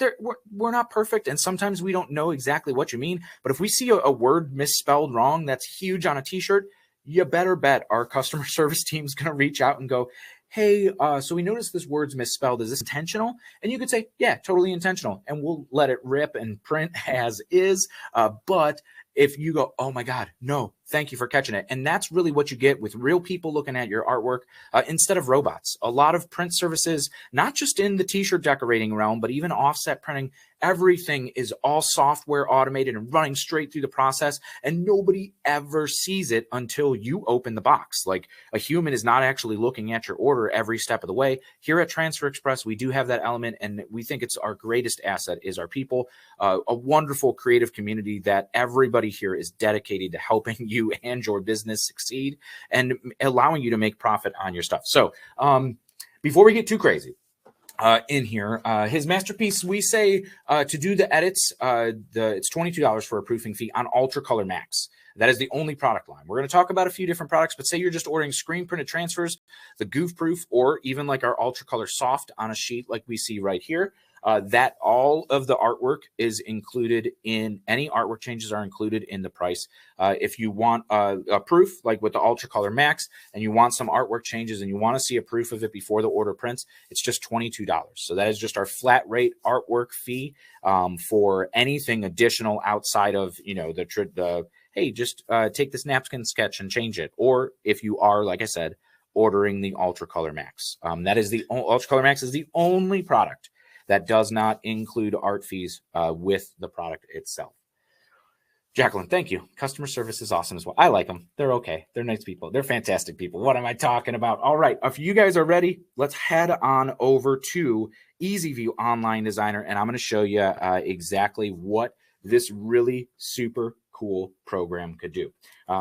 we're not perfect. And sometimes we don't know exactly what you mean. But if we see a word misspelled wrong that's huge on a t-shirt, you better bet our customer service team is going to reach out and go, hey, so we noticed this word's misspelled. Is this intentional? And you could say, yeah, totally intentional. And we'll let it rip and print as is. But if you go, oh my God, no, thank you for catching it. And that's really what you get with real people looking at your artwork instead of robots. A lot of print services, not just in the t-shirt decorating realm, but even offset printing, everything is all software automated and running straight through the process. And nobody ever sees it until you open the box. Like a human is not actually looking at your order every step of the way. Here at Transfer Express, we do have that element, and we think it's our greatest asset is our people, a wonderful creative community that everybody here is dedicated to helping you and your business succeed and allowing you to make profit on your stuff. So before we get too crazy in here, his masterpiece, we say to do the edits, it's $22 for a proofing fee on Ultra Color Max. That is the only product line. We're going to talk about a few different products, but say you're just ordering screen printed transfers, the goof proof, or even like our Ultra Color Soft on a sheet like we see right here. That all of the artwork is included in, any artwork changes are included in the price. If you want a proof, like with the Ultra Color Max, and you want some artwork changes and you want to see a proof of it before the order prints, it's just $22. So that is just our flat rate artwork fee for anything additional outside of, you know, the hey, just take this napkin sketch and change it. Or if you are, like I said, ordering the Ultra Color Max, that is the Ultra Color Max is the only product that does not include art fees with the product itself. Jacqueline, thank you. Customer service is awesome as well. I like them. They're okay. They're nice people. They're fantastic people. What am I talking about? All right. If you guys are ready, let's head on over to EasyView Online Designer, and I'm going to show you exactly what this really super cool program could do.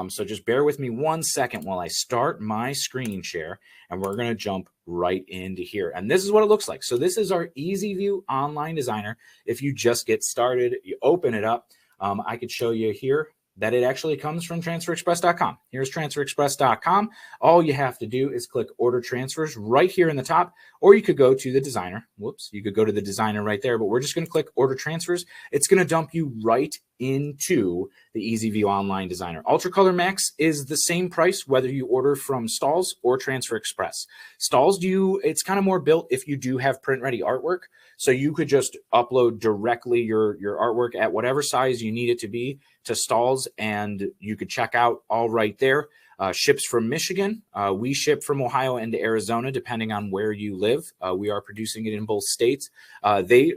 So just bear with me 1 second while I start my screen share, and we're going to jump right into here. And this is what it looks like. So this is our EasyView Online Designer. If you just get started, you open it up. I could show you here that it actually comes from transferexpress.com. Here's transferexpress.com. All you have to do is click order transfers right here in the top, or you could go to the designer. Whoops, you could go to the designer right there, but we're just going to click order transfers. It's going to dump you right into the EasyView Online Designer. Ultra Color Max is the same price whether you order from Stalls or Transfer Express. Stalls, it's kind of more built if you do have print ready artwork. So you could just upload directly your artwork at whatever size you need it to be to Stalls, and you could check out all right there. Ships from Michigan. We ship from Ohio into Arizona, depending on where you live. We are producing it in both states.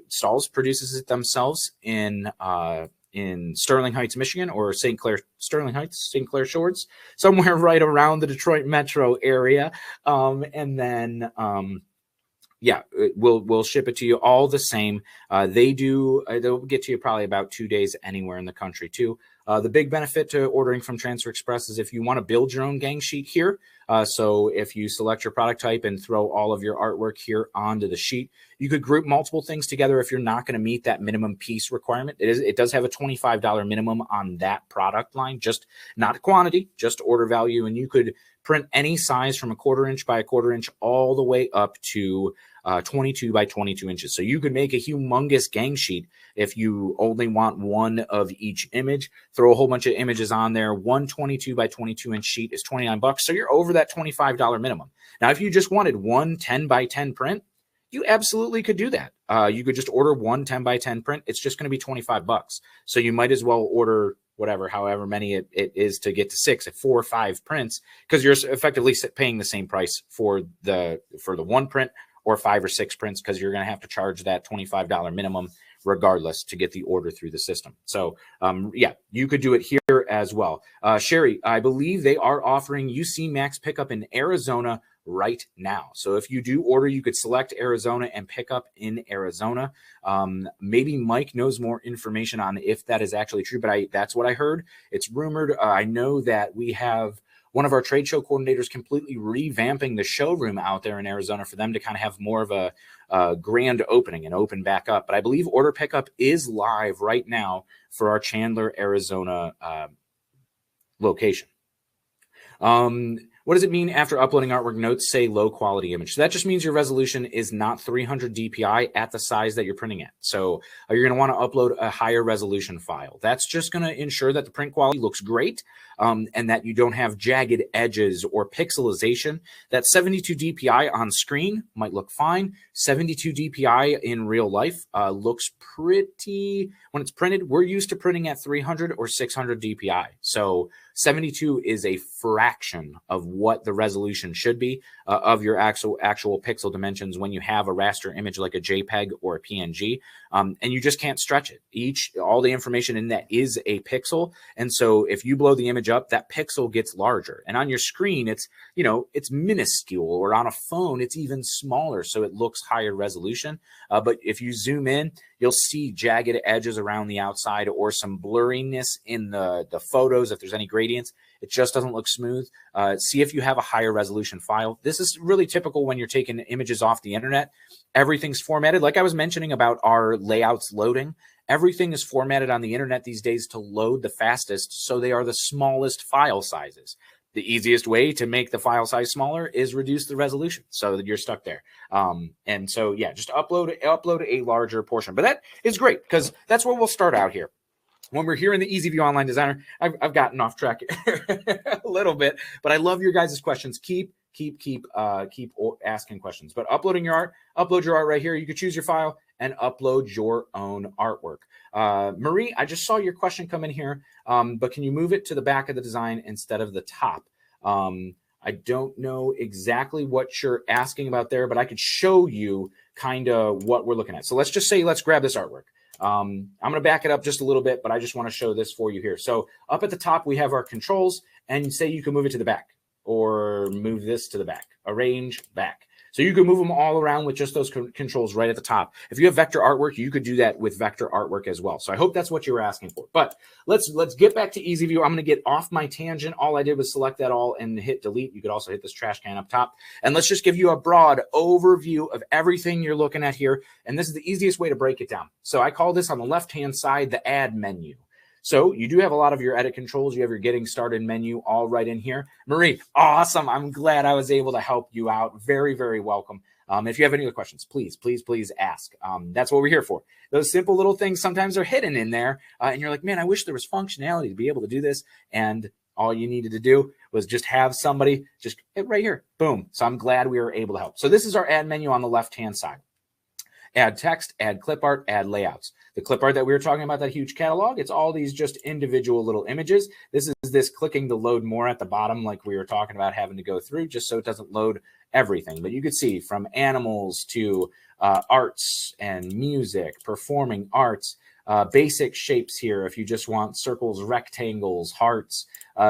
Stalls produces it themselves in Sterling Heights, Michigan, or St. Clair Shores, somewhere right around the Detroit metro area. And then yeah, we'll ship it to you all the same. They'll get to you probably about 2 days anywhere in the country too. The big benefit to ordering from Transfer Express is if you want to build your own gang sheet here. So if you select your product type and throw all of your artwork here onto the sheet, you could group multiple things together if you're not going to meet that minimum piece requirement. It does have a $25 minimum on that product line, just not quantity, just order value. And you could print any size from 1/4 inch by 1/4 inch all the way up to 22 by 22 inches. So you could make a humongous gang sheet if you only want one of each image. Throw a whole bunch of images on there. One 22 by 22 inch sheet is $29. So you're over that $25 minimum. Now, if you just wanted one 10 by 10 print, you absolutely could do that. You could just order one 10 by 10 print. It's just going to be $25. So you might as well order however many it is to get to 6 at 4 or 5 prints, because you're effectively paying the same price for the one print or 5 or 6 prints, because you're going to have to charge that $25 minimum regardless to get the order through the system. So yeah, you could do it here as well. Sherry, I believe they are offering UC Max pickup in Arizona right now. So if you do order, you could select Arizona and pick up in Arizona. Maybe Mike knows more information on if that is actually true, but that's what I heard. It's rumored. I know that we have one of our trade show coordinators completely revamping the showroom out there in Arizona for them to kind of have more of a grand opening and open back up. But I believe order pickup is live right now for our Chandler, Arizona location. What does it mean after uploading artwork? Notes say low quality image. So that just means your resolution is not 300 dpi at the size that you're printing at. So you're going to want to upload a higher resolution file. That's just going to ensure that the print quality looks great, and that you don't have jagged edges or pixelization. That 72 dpi on screen might look fine. 72 dpi in real life looks pretty, when it's printed, we're used to printing at 300 or 600 dpi. So 72 is a fraction of what the resolution should be of your actual pixel dimensions when you have a raster image like a JPEG or a PNG, and you just can't stretch it. All the information in that is a pixel, and so if you blow the image up, that pixel gets larger. And on your screen, it's minuscule, or on a phone, it's even smaller, so it looks higher resolution. But if you zoom in, you'll see jagged edges around the outside or some blurriness in the photos if there's any gradients. It just doesn't look smooth. See if you have a higher resolution file. This is really typical when you're taking images off the internet. Everything's formatted. Like I was mentioning about our layouts loading, everything is formatted on the internet these days to load the fastest, so they are the smallest file sizes. The easiest way to make the file size smaller is reduce the resolution so that you're stuck there. And so, yeah, just upload a larger portion. But that is great because that's where we'll start out here. When we're here in the EasyView Online Designer, I've gotten off track a little bit, but I love your guys' questions. Keep asking questions. But uploading your art, upload your art right here. You could choose your file and upload your own artwork. Marie, I just saw your question come in here, but can you move it to the back of the design instead of the top? I don't know exactly what you're asking about there, but I could show you kind of what we're looking at. So let's just say, let's grab this artwork. I'm going to back it up just a little bit, but I just want to show this for you here. So up at the top, we have our controls, and say you can move it to the back or move this to the back, arrange back. So you can move them all around with just those controls right at the top. If you have vector artwork, you could do that with vector artwork as well. So I hope that's what you were asking for. But let's get back to EasyView. I'm going to get off my tangent. All I did was select that all and hit delete. You could also hit this trash can up top. And let's just give you a broad overview of everything you're looking at here. And this is the easiest way to break it down. So I call this on the left-hand side the add menu. So you do have a lot of your edit controls. You have your getting started menu all right in here. Marie, awesome. I'm glad I was able to help you out. Very, very welcome. If you have any other questions, please ask. That's what we're here for. Those simple little things sometimes are hidden in there. And you're like, man, I wish there was functionality to be able to do this. And all you needed to do was just have somebody just hit right here. Boom. So I'm glad we were able to help. So this is our add menu on the left-hand side. Add text, add clip art, add layouts. The clip art that we were talking about, that huge catalog, it's all these just individual little images. This is this clicking to load more at the bottom, like we were talking about having to go through, just so it doesn't load everything. But you could see from animals to arts and music, performing arts, basic shapes here if you just want circles, rectangles, hearts,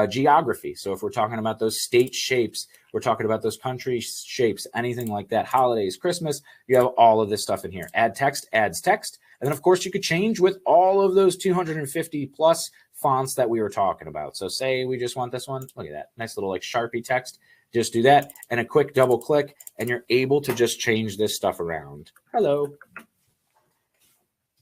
geography. So if we're talking about those state shapes, we're talking about those country shapes, anything like that, holidays, Christmas, you have all of this stuff in here. Add text, adds text. And then, of course, you could change with all of those 250 plus fonts that we were talking about. So say we just want this one. Look at that. Nice little like Sharpie text. Just do that and a quick double click, and you're able to just change this stuff around. Hello.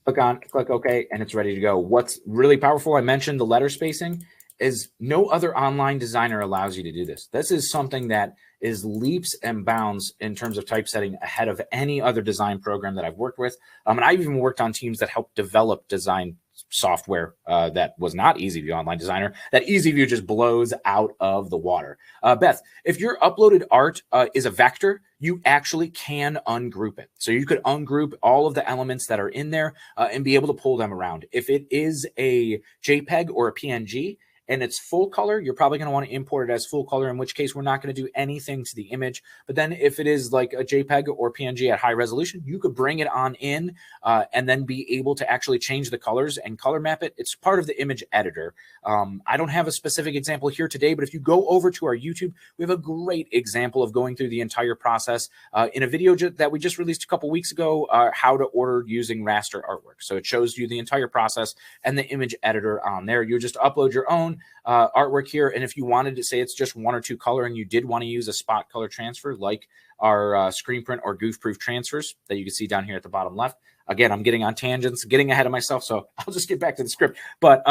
Click OK, and it's ready to go. What's really powerful, I mentioned the letter spacing, is no other online designer allows you to do this. This is something that is leaps and bounds in terms of typesetting ahead of any other design program that I've worked with. And I've even worked on teams that help develop design software that was not EasyView Online Designer. That EasyView just blows out of the water. Beth, if your uploaded art is a vector, you actually can ungroup it. So you could ungroup all of the elements that are in there and be able to pull them around. If it is a JPEG or a PNG, and it's full color, you're probably going to want to import it as full color, in which case we're not going to do anything to the image. But then if it is like a JPEG or PNG at high resolution, you could bring it on in and then be able to actually change the colors and color map it. It's part of the image editor. I don't have a specific example here today, but if you go over to our YouTube, we have a great example of going through the entire process in a video that we just released a couple weeks ago, how to order using raster artwork. So it shows you the entire process and the image editor on there. You just upload your own artwork here, and if you wanted to say it's just one or two color and you did want to use a spot color transfer like our screen print or goof proof transfers that you can see down here at the bottom left. Again, I'm getting on tangents, getting ahead of myself, so I'll just get back to the script. But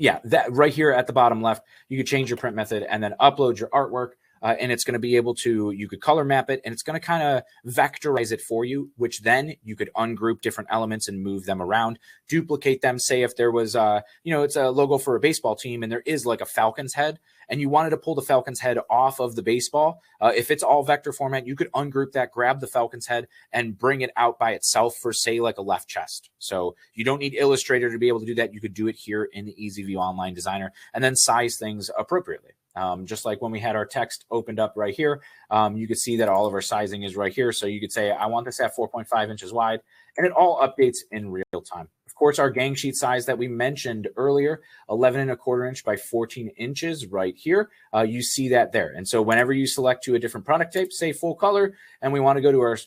yeah, that right here at the bottom left, you could change your print method and then upload your artwork. And it's going to be able to, you could color map it, and it's going to kind of vectorize it for you, which then you could ungroup different elements and move them around, duplicate them. Say if there was, it's a logo for a baseball team and there is like a Falcon's head, and you wanted to pull the Falcon's head off of the baseball. If it's all vector format, you could ungroup that, grab the Falcon's head, and bring it out by itself for, say, like a left chest. So you don't need Illustrator to be able to do that. You could do it here in the EasyView Online Designer and then size things appropriately. Just like when we had our text opened up right here, you could see that all of our sizing is right here. So you could say, I want this at 4.5 inches wide, and it all updates in real time. Of course, our gang sheet size that we mentioned earlier, 11.25 inch by 14 inches right here. You see that there. And so whenever you select to a different product type, say full color, and we want to go to our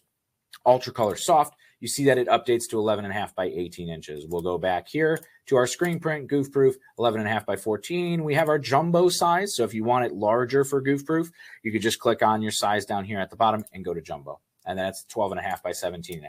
ultra color soft, you see that it updates to 11.5 by 18 inches. We'll go back here to our screen print, goof proof, 11.5 by 14. We have our jumbo size. So if you want it larger for goof proof, you could just click on your size down here at the bottom and go to jumbo. And then it's 12.5 by 17.5.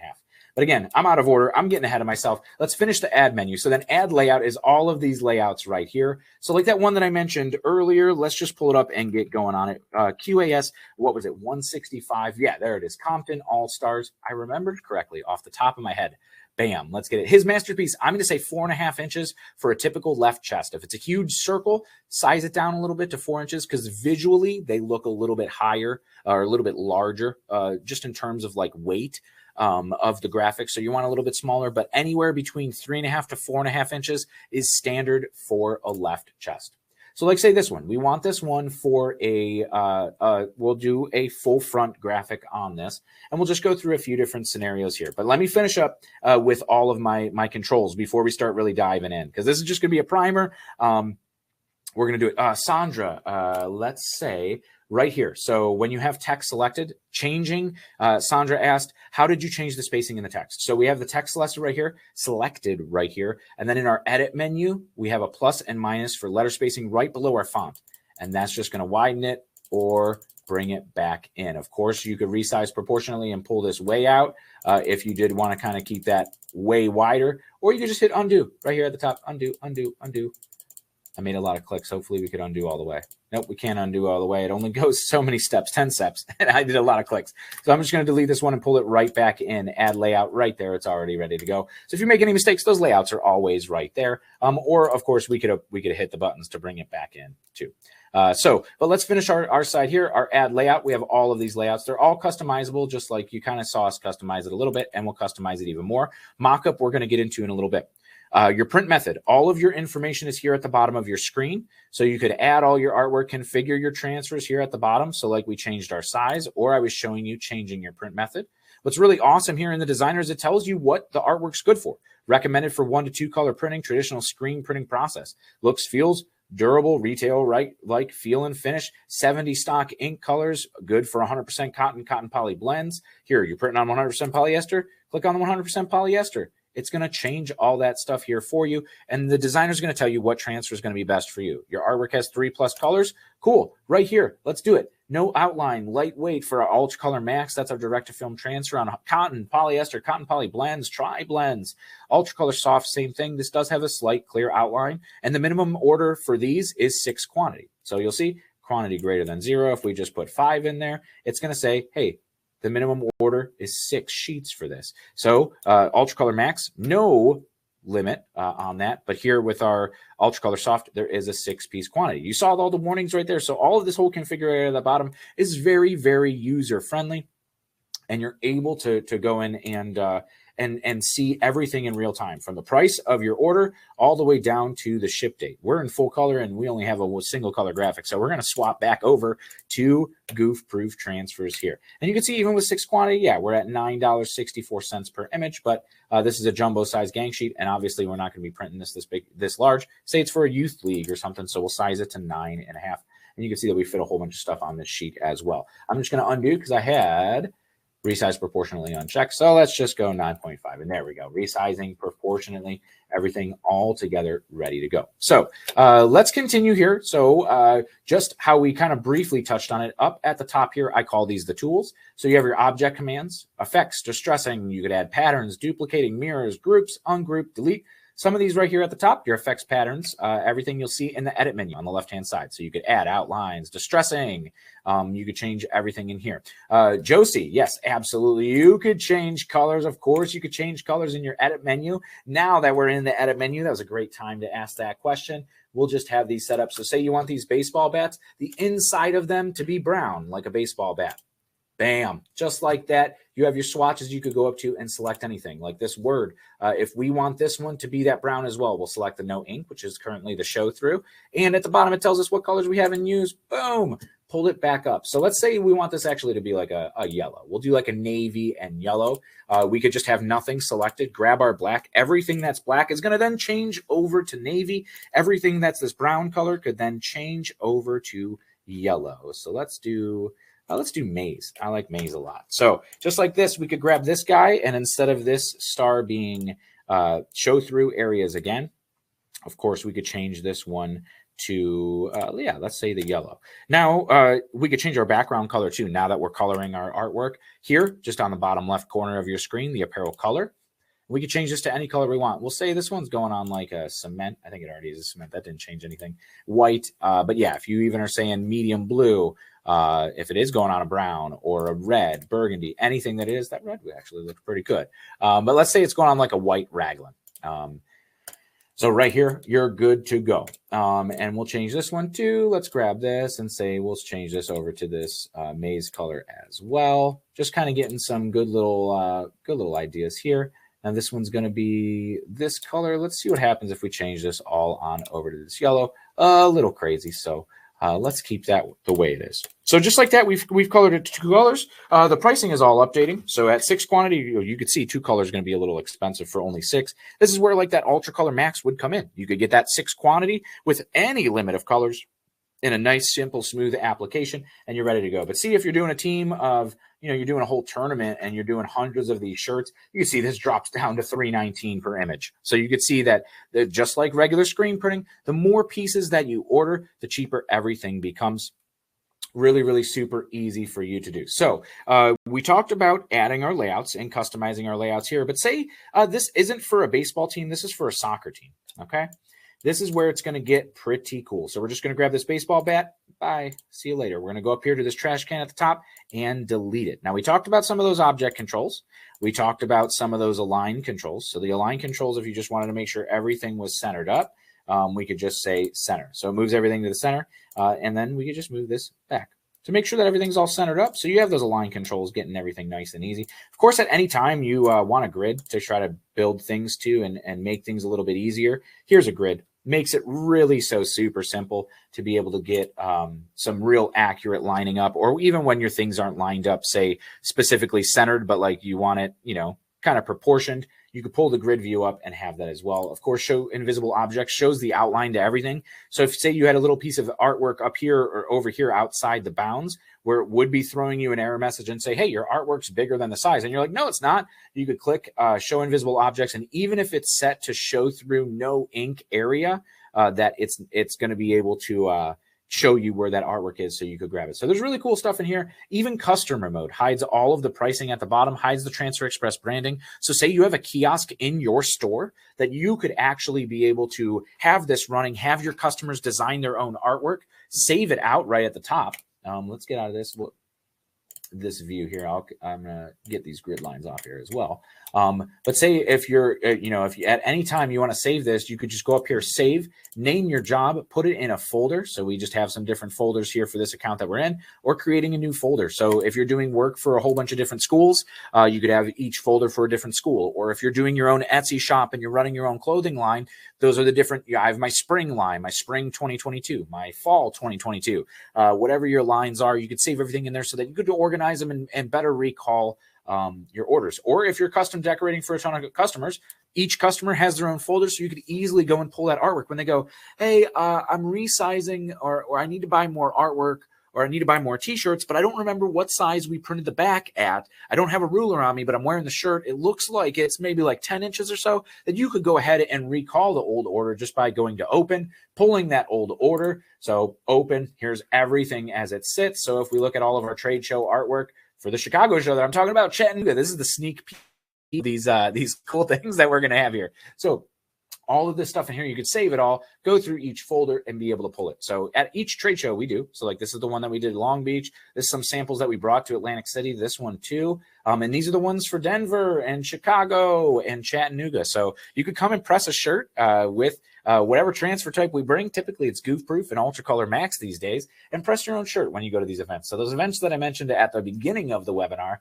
But again, I'm out of order. I'm getting ahead of myself. Let's finish the add menu. So then add layout is all of these layouts right here. So like that one that I mentioned earlier, let's just pull it up and get going on it. QAS, what was it? 165. Yeah, there it is. Compton All-Stars. I remembered correctly off the top of my head. Bam, let's get it. His masterpiece, I'm going to say 4.5 inches for a typical left chest. If it's a huge circle, size it down a little bit to 4 inches, because visually they look a little bit higher or a little bit larger, just in terms of like weight of the graphics. So you want a little bit smaller, but anywhere between 3.5 to 4.5 inches is standard for a left chest. So like say this one, we want this one for we'll do a full front graphic on this, and we'll just go through a few different scenarios here. But let me finish up with all of my controls before we start really diving in, because this is just going to be a primer. We're going to do it. Sandra, let's say right here. So when you have text selected, changing, Sandra asked, how did you change the spacing in the text? So we have the text selected right here. And then in our edit menu, we have a plus and minus for letter spacing right below our font. And that's just going to widen it or bring it back in. Of course, you could resize proportionally and pull this way out if you did want to kind of keep that way wider, or you could just hit undo right here at the top. Undo, undo, undo. I made a lot of clicks. Hopefully we could undo all the way. Nope, we can't undo all the way. It only goes so many steps, 10 steps. And I did a lot of clicks. So I'm just going to delete this one and pull it right back in. Add layout right there. It's already ready to go. So if you make any mistakes, those layouts are always right there. Or of course we could hit the buttons to bring it back in too. But let's finish our side here, our add layout. We have all of these layouts. They're all customizable, just like you kind of saw us customize it a little bit, and we'll customize it even more. Mockup, we're going to get into in a little bit. Your print method, all of your information is here at the bottom of your screen. So you could add all your artwork, configure your transfers here at the bottom. So like we changed our size, or I was showing you changing your print method. What's really awesome here in the designer is it tells you what the artwork's good for. Recommended for 1 to 2 color printing, traditional screen printing process. Looks, feels, durable, retail, right? Like feel and finish, 70 stock ink colors, good for 100% cotton poly blends. Here, you're printing on 100% polyester, click on the 100% polyester. It's going to change all that stuff here for you. And the designer is going to tell you what transfer is going to be best for you. Your artwork has 3+ colors. Cool. Right here. Let's do it. No outline, lightweight for our Ultra Color Max. That's our direct to film transfer on cotton, polyester, cotton poly blends, tri blends. Ultra Color Soft, same thing. This does have a slight clear outline. And the minimum order for these is 6 quantity. So you'll see quantity greater than 0. If we just put 5 in there, it's going to say, hey, the minimum order is 6 sheets for this. So Ultra Color Max, no limit on that. But here with our Ultra Color Soft, there is a 6-piece quantity. You saw all the warnings right there. So all of this whole configurator at the bottom is very, very user-friendly. And you're able to go in and see everything in real time, from the price of your order all the way down to the ship date. We're in full color and we only have a single color graphic. So we're going to swap back over to goof proof transfers here. And you can see even with 6 quantity, yeah, we're at $9.64 per image, but this is a jumbo size gang sheet. And obviously we're not going to be printing this big, this large. Say it's for a youth league or something. So we'll size it to 9.5. And you can see that we fit a whole bunch of stuff on this sheet as well. I'm just going to undo because I had resize proportionally unchecked. So let's just go 9.5. And there we go. Resizing proportionately, everything all together ready to go. So let's continue here. So just how we kind of briefly touched on it, up at the top here, I call these the tools. So you have your object commands, effects, distressing. You could add patterns, duplicating, mirrors, groups, ungroup, delete. some of these right here at the top, your effects patterns, everything you'll see in the edit menu on the left-hand side. So you could add outlines, distressing. You could change everything in here. Josie, yes, absolutely. You could change colors. Of course, you could change colors in your edit menu. Now that we're in the edit menu, that was a great time to ask that question. We'll just have these set up. So say you want these baseball bats, the inside of them to be brown, like a baseball bat. Bam, just like that. You have your swatches you could go up to and select anything like this word. If we want this one to be that brown as well, we'll select the no ink, which is currently the show through. And at the bottom, it tells us what colors we have in use. Boom, pulled it back up. So let's say we want this actually to be like a yellow. We'll do like a navy and yellow. We could just have nothing selected, grab our black. Everything that's black is going to then change over to navy. Everything that's this brown color could then change over to yellow. So let's do maize. I like maize a lot. So just like this, we could grab this guy, and instead of this star being show through areas again, of course, we could change this one to, let's say the yellow. Now, we could change our background color too, now that we're coloring our artwork. Here, just on the bottom left corner of your screen, the apparel color. We could change this to any color we want. We'll say this one's going on like a cement. I think it already is a cement. That didn't change anything. White. But yeah, if you even are saying medium blue, if it is going on a brown or a red, burgundy, anything that is, that red would actually look pretty good. But let's say it's going on like a white raglan. So right here, you're good to go. And we'll change this one too. Let's grab this and say, we'll change this over to this maize color as well. Just kind of getting some good little ideas here. Now this one's going to be this color. Let's see what happens if we change this all on over to this yellow. A little crazy. So let's keep that the way it is. So just like that, we've colored it to 2 colors. The pricing is all updating. So at 6 quantity, you could see 2 colors going to be a little expensive for only 6. This is where like that Ultra Color Max would come in. You could get that 6 quantity with any limit of colors in a nice, simple, smooth application, and you're ready to go. But see, if you're doing a team of, you're doing a whole tournament and you're doing hundreds of these shirts, you can see this drops down to $3.19 per image. So you could see that just like regular screen printing, the more pieces that you order, the cheaper everything becomes. Really, really super easy for you to do. So we talked about adding our layouts and customizing our layouts here, but say this isn't for a baseball team. This is for a soccer team, okay? This is where it's going to get pretty cool. So we're just going to grab this baseball bat. Bye. See you later. We're going to go up here to this trash can at the top and delete it. Now, we talked about some of those object controls. We talked about some of those align controls. So the align controls, if you just wanted to make sure everything was centered up, we could just say center. So it moves everything to the center, and then we could just move this back to make sure that everything's all centered up. So you have those align controls getting everything nice and easy. Of course, at any time you want a grid to try to build things to and make things a little bit easier, here's a grid. Makes it really so super simple to be able to get some real accurate lining up, or even when your things aren't lined up, say specifically centered, but like you want it, kind of proportioned, you could pull the grid view up and have that as well. Of course, show invisible objects shows the outline to everything. So if say you had a little piece of artwork up here or over here outside the bounds where it would be throwing you an error message and say, hey, your artwork's bigger than the size. And you're like, no, it's not. You could click show invisible objects. And even if it's set to show through no ink area, that it's going to be able to show you where that artwork is so you could grab it. So there's really cool stuff in here. Even customer mode hides all of the pricing at the bottom, hides the Transfer Express branding. So say you have a kiosk in your store that you could actually be able to have this running, have your customers design their own artwork, save it out right at the top. Let's get out of this view here. I'm gonna get these grid lines off here as well. But say if you're, if you, at any time you want to save this, you could just go up here, save, name your job, put it in a folder. So we just have some different folders here for this account that we're in, or creating a new folder. So if you're doing work for a whole bunch of different schools, you could have each folder for a different school. Or if you're doing your own Etsy shop and you're running your own clothing line, those are the different, I have my spring line, my spring 2022, my fall 2022, whatever your lines are, you could save everything in there so that you could organize them and better recall your orders. Or if you're custom decorating for a ton of customers, each customer has their own folder, so you could easily go and pull that artwork when they go, hey, I'm resizing, or I need to buy more artwork, or I need to buy more t-shirts, but I don't remember what size we printed the back at. I don't have a ruler on me, but I'm wearing the shirt. It looks like it's maybe like 10 inches or so. That you could go ahead and recall the old order just by going to open, pulling that old order. So open, here's everything as it sits. So if we look at all of our trade show artwork for the Chicago show that I'm talking about, Chattanooga, this is the sneak peek of these cool things that we're going to have here. So all of this stuff in here. You could save it all, go through each folder and be able to pull it. So at each trade show we do, so like this is the one that we did at Long Beach. This is some samples that we brought to Atlantic City, this one too. And these are the ones for Denver and Chicago and Chattanooga. So you could come and press a shirt with whatever transfer type we bring. Typically it's goof proof and ultra color max these days, and press your own shirt when you go to these events. So those events that I mentioned at the beginning of the webinar,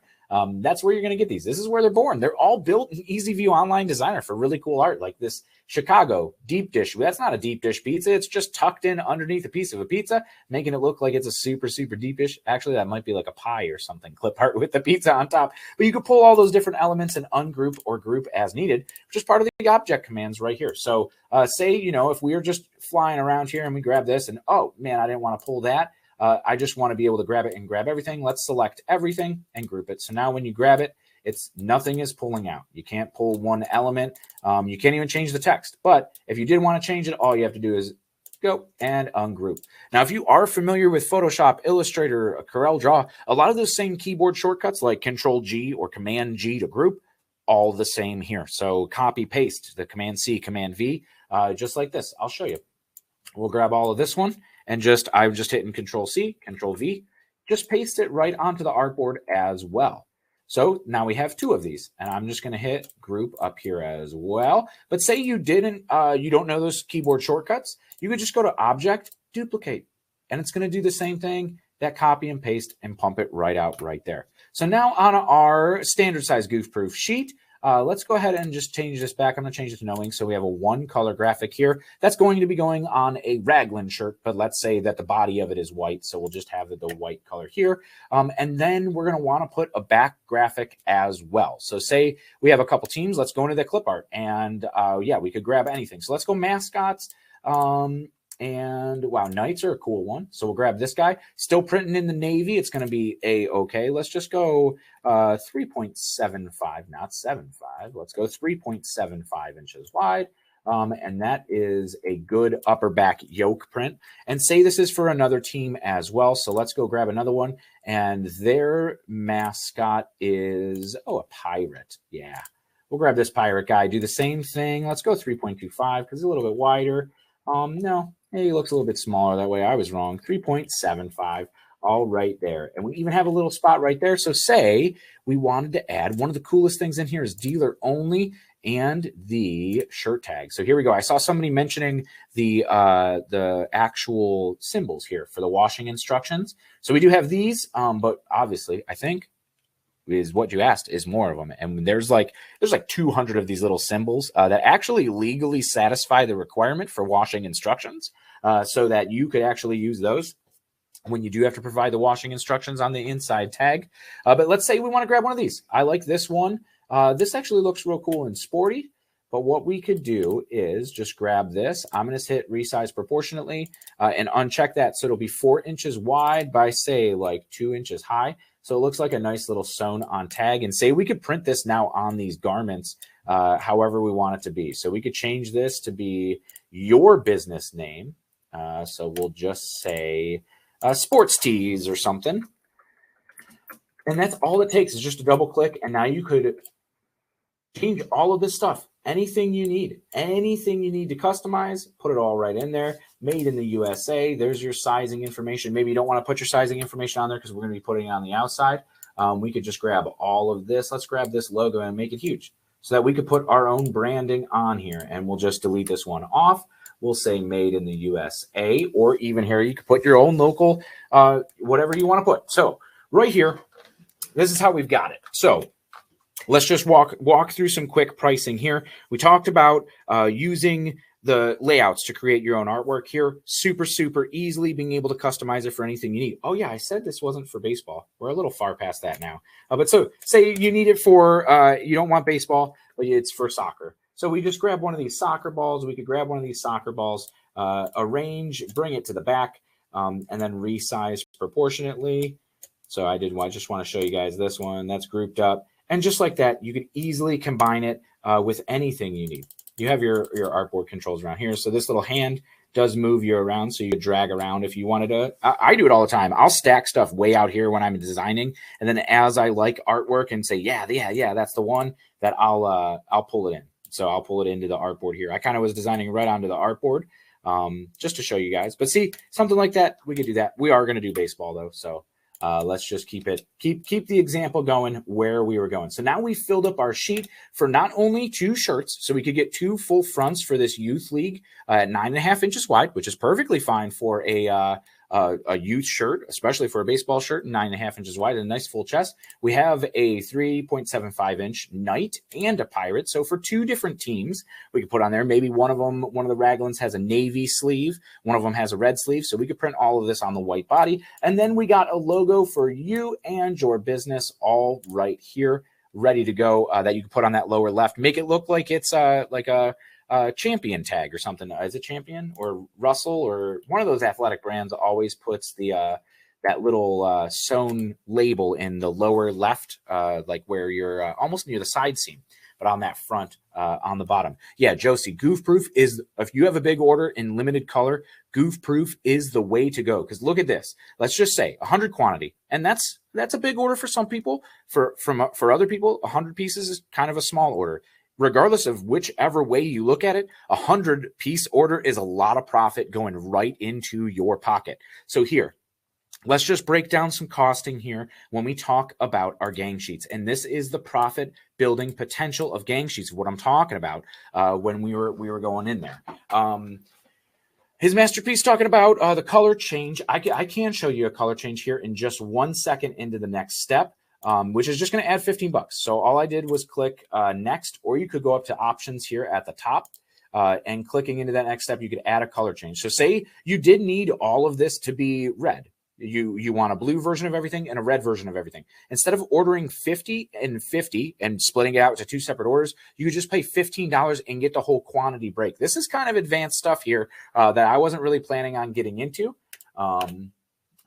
that's where you're going to get these. This is where they're born. They're all built in Easy View Online Designer for really cool art, like this Chicago deep dish. That's not a deep dish pizza. It's just tucked in underneath a piece of a pizza, making it look like it's a super, super deep dish. Actually, that might be like a pie or something, clip art with the pizza on top. But you could pull all those different elements and ungroup or group as needed, which is part of the object commands right here. So say, if we are just flying around here and we grab this and, oh, man, I didn't want to pull that. I just want to be able to grab it and grab everything. Let's select everything and group it. So now when you grab it, nothing is pulling out. You can't pull one element. You can't even change the text. But if you did want to change it, all you have to do is go and ungroup. Now, if you are familiar with Photoshop, Illustrator, Corel Draw, a lot of those same keyboard shortcuts like Control-G or Command-G to group, all the same here. So copy, paste the Command-C, Command-V, just like this. I'll show you. We'll grab all of this one and I'm just hitting Control-C, Control-V, just paste it right onto the artboard as well. So now we have two of these, and I'm just going to hit group up here as well. But say you don't know those keyboard shortcuts, you could just go to Object, Duplicate, and it's going to do the same thing, that copy and paste, and pump it right out right there. So now on our standard size goof-proof sheet, let's go ahead and just change this back. I'm going to change it to knowing. So we have a one color graphic here. That's going to be going on a raglan shirt, but let's say that the body of it is white. So we'll just have the white color here. And then we're going to want to put a back graphic as well. So say we have a couple teams. Let's go into the clip art and yeah, we could grab anything. So let's go mascots. And wow, Knights are a cool one. So we'll grab this guy. Still printing in the Navy. It's going to be A-okay. Let's just go 3.75, not 7.5. Let's go 3.75 inches wide. And that is a good upper back yoke print. And say this is for another team as well. So let's go grab another one. And their mascot is, a pirate. Yeah. We'll grab this pirate guy. Do the same thing. Let's go 3.25 because it's a little bit wider. No, he looks a little bit smaller that way. I was wrong. 3.75, all right there. And we even have a little spot right there. So say we wanted to add, one of the coolest things in here is dealer only and the shirt tag. So here we go. I saw somebody mentioning the actual symbols here for the washing instructions. So we do have these, but obviously I think is what you asked is more of them. And there's like 200 of these little symbols that actually legally satisfy the requirement for washing instructions, so that you could actually use those when you do have to provide the washing instructions on the inside tag. But let's say we want to grab one of these. I like this one. This actually looks real cool and sporty. But what we could do is just grab this. I'm going to hit resize proportionately and uncheck that. So it'll be 4 inches wide by say like 2 inches high. So it looks like a nice little sewn on tag. And say we could print this now on these garments however we want it to be. So we could change this to be your business name. So we'll just say sports tees or something. And that's all it takes is just a double click. And now you could change all of this stuff. Anything you need to customize, put it all right in there. Made in the USA. There's your sizing information. Maybe you don't want to put your sizing information on there because we're going to be putting it on the outside. We could just grab all of this. Let's grab this logo and make it huge so that we could put our own branding on here. And we'll just delete this one off. We'll say made in the USA, or even here, you could put your own local, whatever you want to put. So right here, this is how we've got it. So let's just walk through some quick pricing here. We talked about using the layouts to create your own artwork here. Super, super easily being able to customize it for anything you need. Oh yeah, I said this wasn't for baseball. We're a little far past that now. But so say you need it for, you don't want baseball, but it's for soccer. So we just grab one of these soccer balls. We could grab one of these soccer balls, arrange, bring it to the back, and then resize proportionately. So I just want to show you guys this one that's grouped up. And just like that, you could easily combine it with anything you need. You have your artboard controls around here. So this little hand does move you around, so you could drag around if you wanted to. I do it all the time. I'll stack stuff way out here when I'm designing, and then as I like artwork and say, yeah, that's the one, that I'll pull it in. So I'll pull it into the artboard here. I kind of was designing right onto the artboard just to show you guys. But see, something like that, we could do that. We are going to do baseball though. So let's just keep the example going where we were going. So now we filled up our sheet for not only 2 shirts, so we could get 2 full fronts for this youth league at 9.5 inches wide, which is perfectly fine for a youth shirt, especially for a baseball shirt, 9.5 inches wide and a nice full chest. We have a 3.75 inch knight and a pirate. So for 2 different teams, we could put on there. Maybe one of the Raglans has a navy sleeve. One of them has a red sleeve. So we could print all of this on the white body. And then we got a logo for you and your business all right here, ready to go, that you can put on that lower left. Make it look like it's like a champion tag or something. Is it champion or Russell or one of those athletic brands always puts the that little sewn label in the lower left, like where you're almost near the side seam, but on that front, on the bottom. Yeah, Josie, goof proof is, if you have a big order in limited color, goof proof is the way to go. Because look at this. Let's just say 100 quantity, and that's a big order for some people. For other people, 100 pieces is kind of a small order. Regardless of whichever way you look at it, 100-piece order is a lot of profit going right into your pocket. So here, let's just break down some costing here when we talk about our gang sheets. And this is the profit building potential of gang sheets, what I'm talking about when we were going in there. His masterpiece talking about the color change. I can show you a color change here in just 1 second into the next step. Which is just going to add $15. So all I did was click next, or you could go up to options here at the top and clicking into that next step, you could add a color change. So say you did need all of this to be red. You want a blue version of everything and a red version of everything. Instead of ordering 50 and 50 and splitting it out to 2 separate orders, you could just pay $15 and get the whole quantity break. This is kind of advanced stuff here that I wasn't really planning on getting into. I don't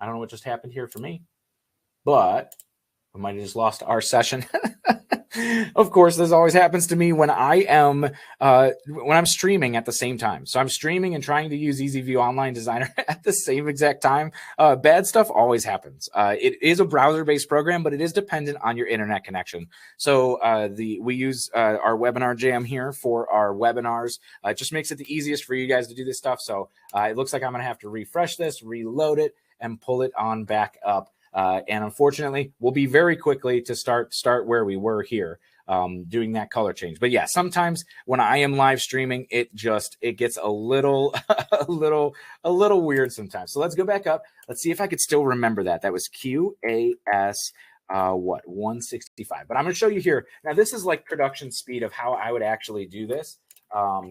know what just happened here for me, but I might have just lost our session. Of course, this always happens to me when I'm streaming at the same time. So I'm streaming and trying to use EasyView Online Designer at the same exact time. Bad stuff always happens. It is a browser-based program, but it is dependent on your internet connection. So we use our webinar jam here for our webinars. It just makes it the easiest for you guys to do this stuff. So it looks like I'm going to have to refresh this, reload it, and pull it on back up. And unfortunately, we'll be very quickly to start where we were here, doing that color change. But yeah, sometimes when I am live streaming, it gets a little weird sometimes. So let's go back up. Let's see if I could still remember that. That was QAS 165. But I'm going to show you here. Now, this is like production speed of how I would actually do this.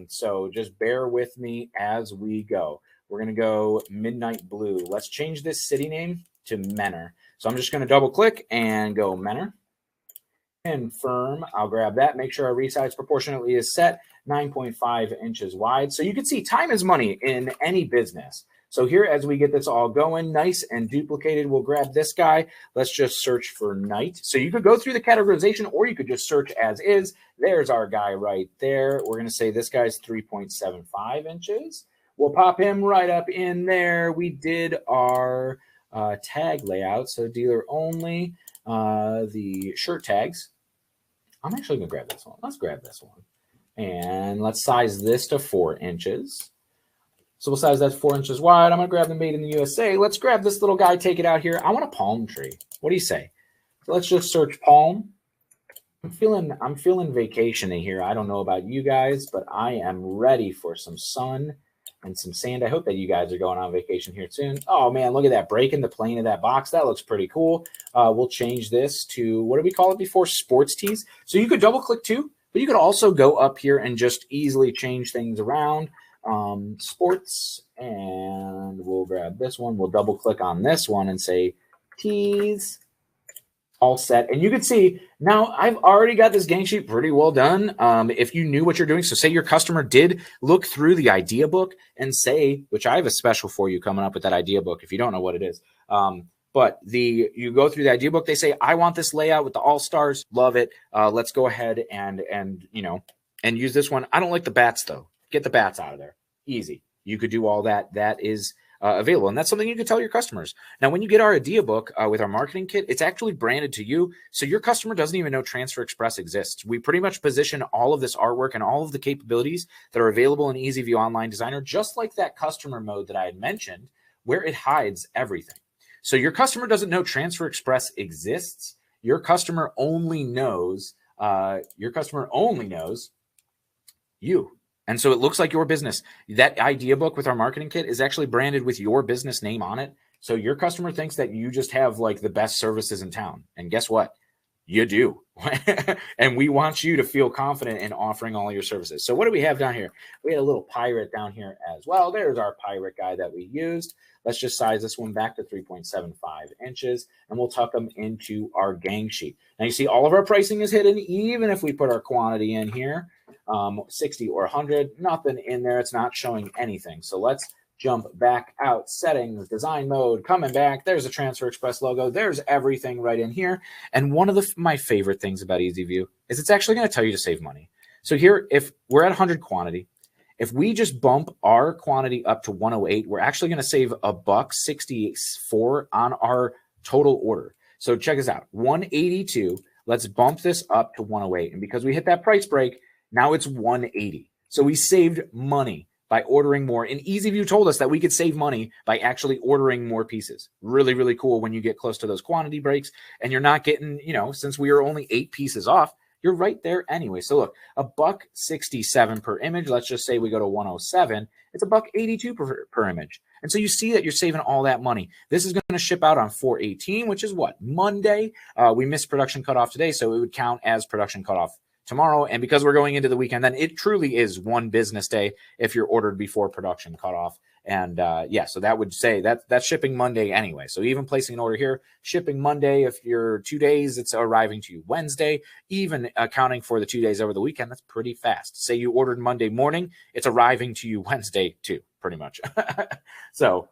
So just bear with me as we go. We're going to go Midnight Blue. Let's change this city name to Menor. So I'm just going to double click and go Menor. Confirm. I'll grab that. Make sure our resize proportionately is set 9.5 inches wide. So you can see time is money in any business. So here, as we get this all going, nice and duplicated, we'll grab this guy. Let's just search for Knight. So you could go through the categorization, or you could just search as is. There's our guy right there. We're going to say this guy's 3.75 inches. We'll pop him right up in there. We did our tag layout, so dealer only, the shirt tags. I'm actually gonna grab this one. Let's grab this one, and let's size this to 4 inches. So we'll size that 4 inches wide. I'm gonna grab the Made in the USA. Let's grab this little guy, take it out here. I want a palm tree. What do you say? So let's just search palm. I'm feeling vacation-y here. I don't know about you guys, but I am ready for some sun and some sand. I hope that you guys are going on vacation here soon. Oh man, look at that, breaking the plane of that box. That looks pretty cool. We'll change this to, what did we call it before? Sports tees. So you could double click too, but you could also go up here and just easily change things around. Sports, and we'll grab this one. We'll double click on this one and say tees. All set. And you can see now I've already got this gang sheet pretty well done. If you knew what you're doing, so say your customer did look through the idea book and say, which I have a special for you coming up with that idea book if you don't know what it is. But you go through the idea book, they say, I want this layout with the all stars, love it. Let's go ahead and use this one. I don't like the bats though. Get the bats out of there. Easy. You could do all that. That is available. And that's something you can tell your customers. Now, when you get our idea book with our marketing kit, it's actually branded to you. So your customer doesn't even know Transfer Express exists. We pretty much position all of this artwork and all of the capabilities that are available in EasyView Online Designer, just like that customer mode that I had mentioned, where it hides everything. So your customer doesn't know Transfer Express exists. Your customer only knows you. And so it looks like your business. That idea book with our marketing kit is actually branded with your business name on it. So your customer thinks that you just have like the best services in town. And guess what? You do. And we want you to feel confident in offering all your services. So what do we have down here? We had a little pirate down here as well. There's our pirate guy that we used. Let's just size this one back to 3.75 inches, and we'll tuck them into our gang sheet. Now you see all of our pricing is hidden, even if we put our quantity in here, 60 or 100, nothing in there. It's not showing anything. So let's jump back out, settings, design mode, coming back. There's a Transfer Express logo. There's everything right in here. And one of my favorite things about EasyView is it's actually going to tell you to save money. So here, if we're at 100 quantity, if we just bump our quantity up to 108, we're actually going to save $1.64 on our total order. So check this out, 182. Let's bump this up to 108. And because we hit that price break, now it's 180. So we saved money by ordering more. And EasyView told us that we could save money by actually ordering more pieces. Really, really cool when you get close to those quantity breaks and you're not getting, since we are only 8 pieces off, you're right there anyway. So look, $1.67 per image. Let's just say we go to 107. It's $1.82 per image. And so you see that you're saving all that money. This is going to ship out on 4/18, which is what? Monday. We missed production cutoff today, so it would count as production cutoff tomorrow. And because we're going into the weekend, then it truly is one business day if you're ordered before production cutoff. And so that would say that's shipping Monday anyway. So even placing an order here, shipping Monday. If you're 2 days, it's arriving to you Wednesday. Even accounting for the 2 days over the weekend, that's pretty fast. Say you ordered Monday morning, it's arriving to you Wednesday too, pretty much. So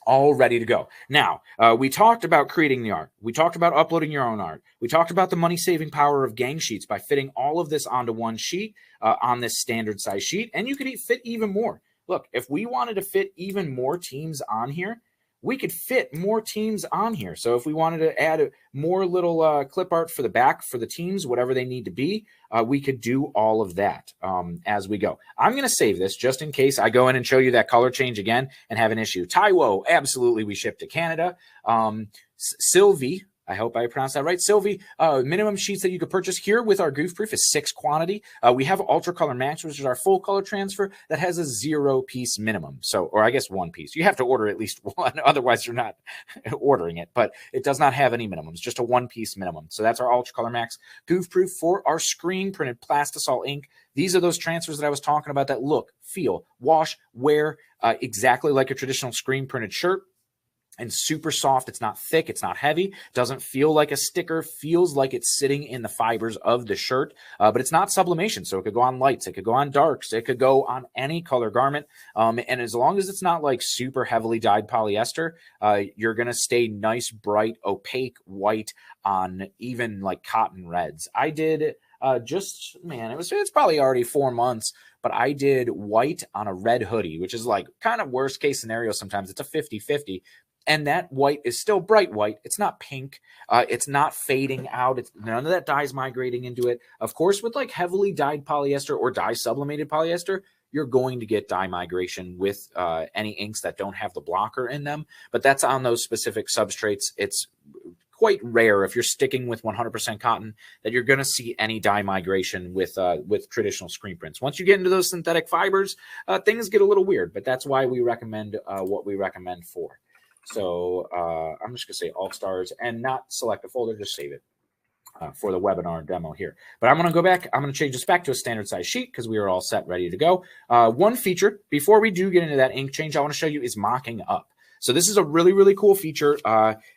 all ready to go. Now, we talked about creating the art. We talked about uploading your own art. We talked about the money-saving power of gang sheets by fitting all of this onto one sheet on this standard size sheet. And you could fit even more. Look, if we wanted to fit even more teams on here, we could fit more teams on here. So if we wanted to add more little clip art for the back for the teams, whatever they need to be, we could do all of that as we go. I'm going to save this just in case I go in and show you that color change again and have an issue. Taiwo, absolutely, we ship to Canada. Sylvie, I hope I pronounced that right. Sylvie, minimum sheets that you could purchase here with our goof proof is 6 quantity. We have Ultra Color Max, which is our full color transfer that has a 0-piece minimum. So, or I guess 1 piece. You have to order at least 1, otherwise you're not ordering it. But it does not have any minimums, just a 1-piece minimum. So that's our Ultra Color Max goof proof for our screen printed plastisol ink. These are those transfers that I was talking about that look, feel, wash, wear exactly like a traditional screen printed shirt. And super soft. It's not thick. It's not heavy. Doesn't feel like a sticker. Feels like it's sitting in the fibers of the shirt. But it's not sublimation. So it could go on lights. It could go on darks. It could go on any color garment. And as long as it's not like super heavily dyed polyester, you're going to stay nice, bright, opaque white on even like cotton reds. I did it's probably already 4 months, but I did white on a red hoodie, which is like kind of worst case scenario. Sometimes it's a 50-50. And that white is still bright white. It's not pink. It's not fading out. It's none of that dye is migrating into it. Of course, with like heavily dyed polyester or dye sublimated polyester, you're going to get dye migration with any inks that don't have the blocker in them. But that's on those specific substrates. It's quite rare if you're sticking with 100% cotton that you're going to see any dye migration with traditional screen prints. Once you get into those synthetic fibers, things get a little weird. But that's why we recommend what we recommend for. So I'm just going to say All Stars and not select a folder, just save it for the webinar demo here. But I'm going to go back. I'm going to change this back to a standard size sheet because we are all set, ready to go. One feature before we do get into that ink change I want to show you is mocking up. So this is a really, really cool feature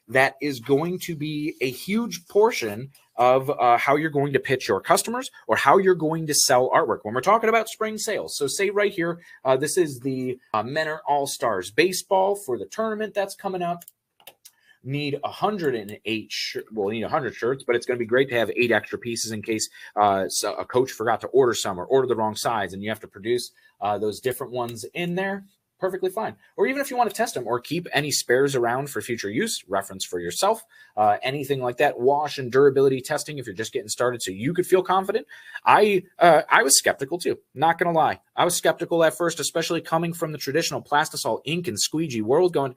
that is going to be a huge portion of how you're going to pitch your customers or how you're going to sell artwork when we're talking about spring sales. So say right here, this is the Menor All-Stars baseball for the tournament that's coming up. Need 108 we'll need 100 shirts, but it's going to be great to have 8 extra pieces in case so a coach forgot to order some or order the wrong size and you have to produce those different ones in there. perfectly fine. Or even if you want to test them or keep any spares around for future use, reference for yourself, anything like that, wash and durability testing if you're just getting started so you could feel confident. I was skeptical too, not going to lie. I was skeptical at first, especially coming from the traditional plastisol ink and squeegee world going,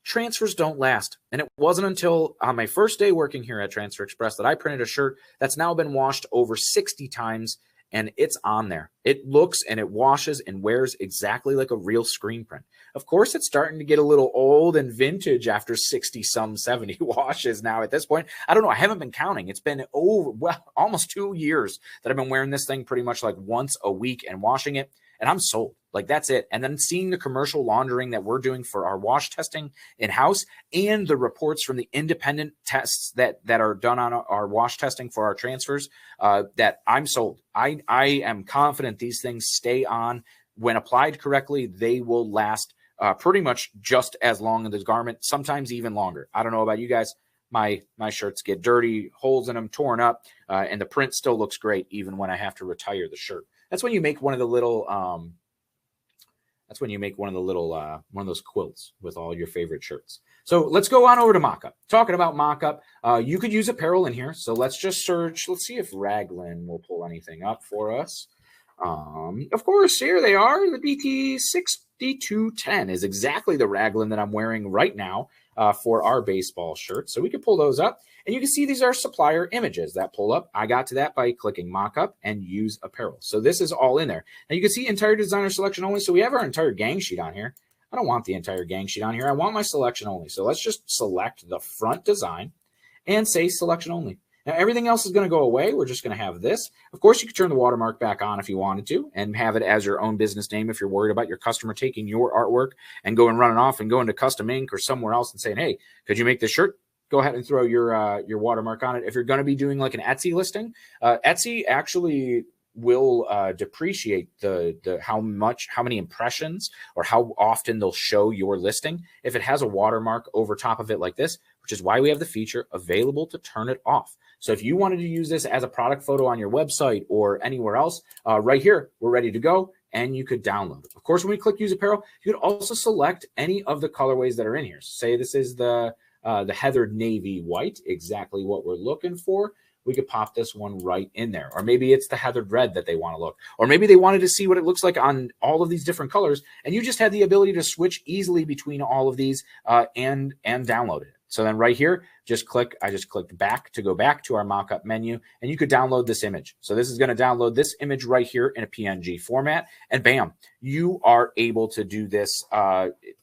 transfers don't last. And it wasn't until on my first day working here at Transfer Express that I printed a shirt that's now been washed over 60 times, and it's on there. It looks and it washes and wears exactly like a real screen print. Of course, it's starting to get a little old and vintage after 70 washes now at this point. I don't know. I haven't been counting. It's been almost 2 years that I've been wearing this thing pretty much like once a week and washing it. And I'm sold. Like, that's it. And then seeing the commercial laundering that we're doing for our wash testing in-house and the reports from the independent tests that are done on our wash testing for our transfers, that I'm sold. I am confident these things stay on. When applied correctly, they will last pretty much just as long as the garment, sometimes even longer. I don't know about you guys. My shirts get dirty, holes in them, torn up, and the print still looks great even when I have to retire the shirt. That's when you make one of the little one of those quilts with all your favorite shirts. So let's go on over to Mockup. Talking about Mockup, you could use apparel in here. So let's just search. Let's see if Raglan will pull anything up for us. Of course, here they are. The BT6210 is exactly the Raglan that I'm wearing right now for our baseball shirt. So we can pull those up. And you can see these are supplier images that pull up. I got to that by clicking Mockup and use apparel. So this is all in there. Now you can see entire designer selection only. So we have our entire gang sheet on here. I don't want the entire gang sheet on here. I want my selection only. So let's just select the front design and say selection only. Now everything else is going to go away. We're just going to have this. Of course, you could turn the watermark back on if you wanted to and have it as your own business name if you're worried about your customer taking your artwork and going running off and going to Custom Ink or somewhere else and saying, hey, could you make this shirt? Go ahead and throw your watermark on it. If you're going to be doing like an Etsy listing, Etsy actually will depreciate how many impressions or how often they'll show your listing if it has a watermark over top of it like this, which is why we have the feature available to turn it off. So if you wanted to use this as a product photo on your website or anywhere else, right here, we're ready to go. And you could download it. Of course, when we click use apparel, you could also select any of the colorways that are in here. So say this is the heathered navy white, exactly what we're looking for. We could pop this one right in there. Or maybe it's the heathered red that they want to look. Or maybe they wanted to see what it looks like on all of these different colors, and you just had the ability to switch easily between all of these and download it. So then right here, I just clicked back to go back to our mockup menu, and you could download this image. So this is going to download this image right here in a PNG format, and bam, you are able to do this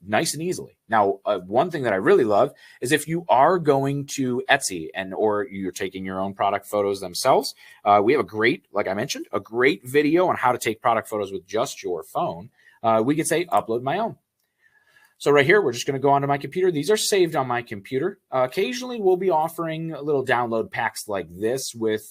nice and easily. Now, one thing that I really love is if you are going to Etsy or you're taking your own product photos themselves, we have like I mentioned, a great video on how to take product photos with just your phone. We could say upload my own. So right here, we're just going to go onto my computer. These are saved on my computer. Occasionally, we'll be offering little download packs like this with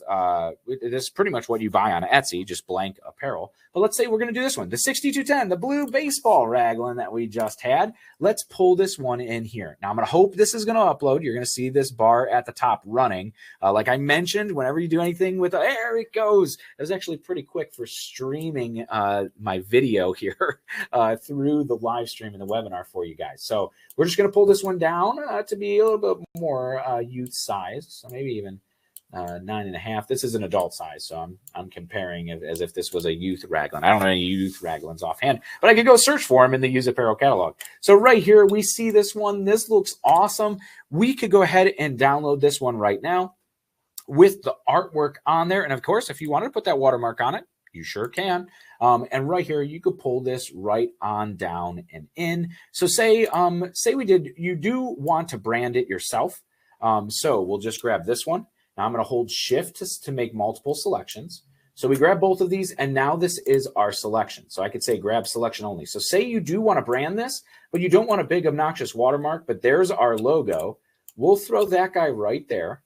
this is pretty much what you buy on Etsy, just blank apparel. But let's say we're going to do this one, the 6210, the blue baseball Raglan that we just had. Let's pull this one in here. Now, I'm going to hope this is going to upload. You're going to see this bar at the top running. Like I mentioned, whenever you do anything with, there it goes. It was actually pretty quick for streaming my video here through the live stream and the webinar for you guys. So we're just going to pull this one down to be a little bit more youth size. So maybe even 9.5. This is an adult size, so I'm comparing it as if this was a youth Raglan. I don't know any youth Raglans offhand, but I could go search for them in the Use Apparel catalog. So right here, we see this one. This looks awesome. We could go ahead and download this one right now with the artwork on there. And of course, if you wanted to put that watermark on it, you sure can. And right here, you could pull this right on down and in. So say you do want to brand it yourself. So we'll just grab this one. Now I'm going to hold shift to make multiple selections. So we grab both of these, and now this is our selection. So I could say grab selection only. So say you do want to brand this, but you don't want a big obnoxious watermark, but there's our logo. We'll throw that guy right there.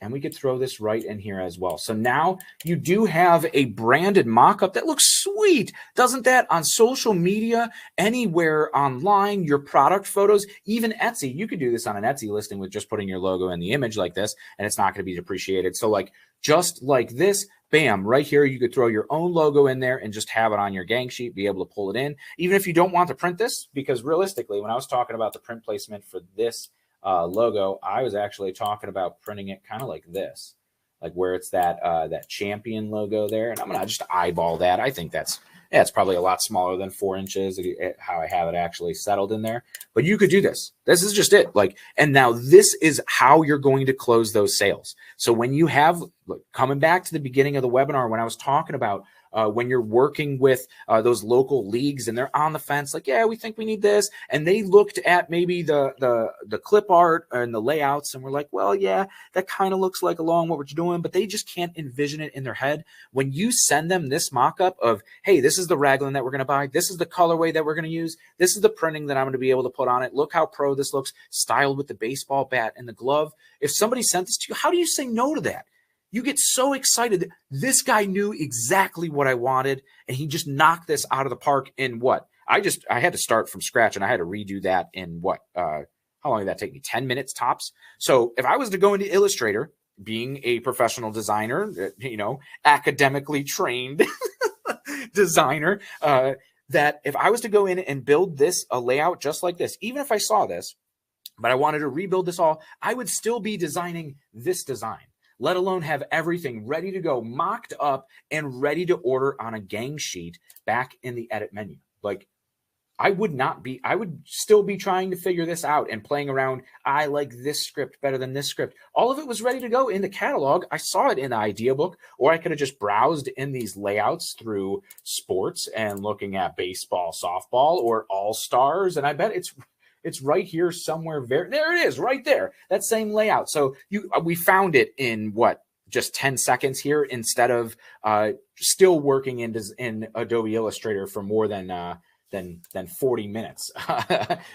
And we could throw this right in here as well. So now you do have a branded mock-up that looks sweet. Doesn't that on social media, anywhere online, your product photos, even Etsy, you could do this on an Etsy listing with just putting your logo in the image like this, and it's not going to be depreciated. So like just like this, bam, right here, you could throw your own logo in there and just have it on your gang sheet, be able to pull it in. Even if you don't want to print this, because realistically, when I was talking about the print placement for this logo, I was actually talking about printing it kind of like this, like where it's that that champion logo there. And I'm going to just eyeball that. I think that's, yeah, it's probably a lot smaller than 4 inches, how I have it actually settled in there. But you could do this. This is just it. Like, and now this is how you're going to close those sales. So when you have, look, coming back to the beginning of the webinar, when I was talking about when you're working with those local leagues and they're on the fence, like, yeah, we think we need this. And they looked at maybe the clip art and the layouts and we're like, well, yeah, that kind of looks like along what we're doing, but they just can't envision it in their head. When you send them this mock-up of, hey, this is the raglan that we're going to buy. This is the colorway that we're going to use. This is the printing that I'm going to be able to put on it. Look how pro this looks, styled with the baseball bat and the glove. If somebody sent this to you, how do you say no to that? You get so excited. This guy knew exactly what I wanted, and he just knocked this out of the park in what? I had to start from scratch, and I had to redo that in what? How long did that take me? 10 minutes tops. So if I was to go into Illustrator, being a professional designer, you know, academically trained designer, that if I was to go in and build this, a layout just like this, even if I saw this, but I wanted to rebuild this all, I would still be designing this design, let alone have everything ready to go, mocked up and ready to order on a gang sheet back in the edit menu. Like, I would still be trying to figure this out and playing around. I like this script better than this script. All of it was ready to go in the catalog. I saw it in the idea book, or I could have just browsed in these layouts through sports and looking at baseball, softball, or all stars. And I bet it's right here somewhere. There it is, right there. That same layout. So we found it in what, just 10 seconds here, instead of still working in Adobe Illustrator for more than 40 minutes,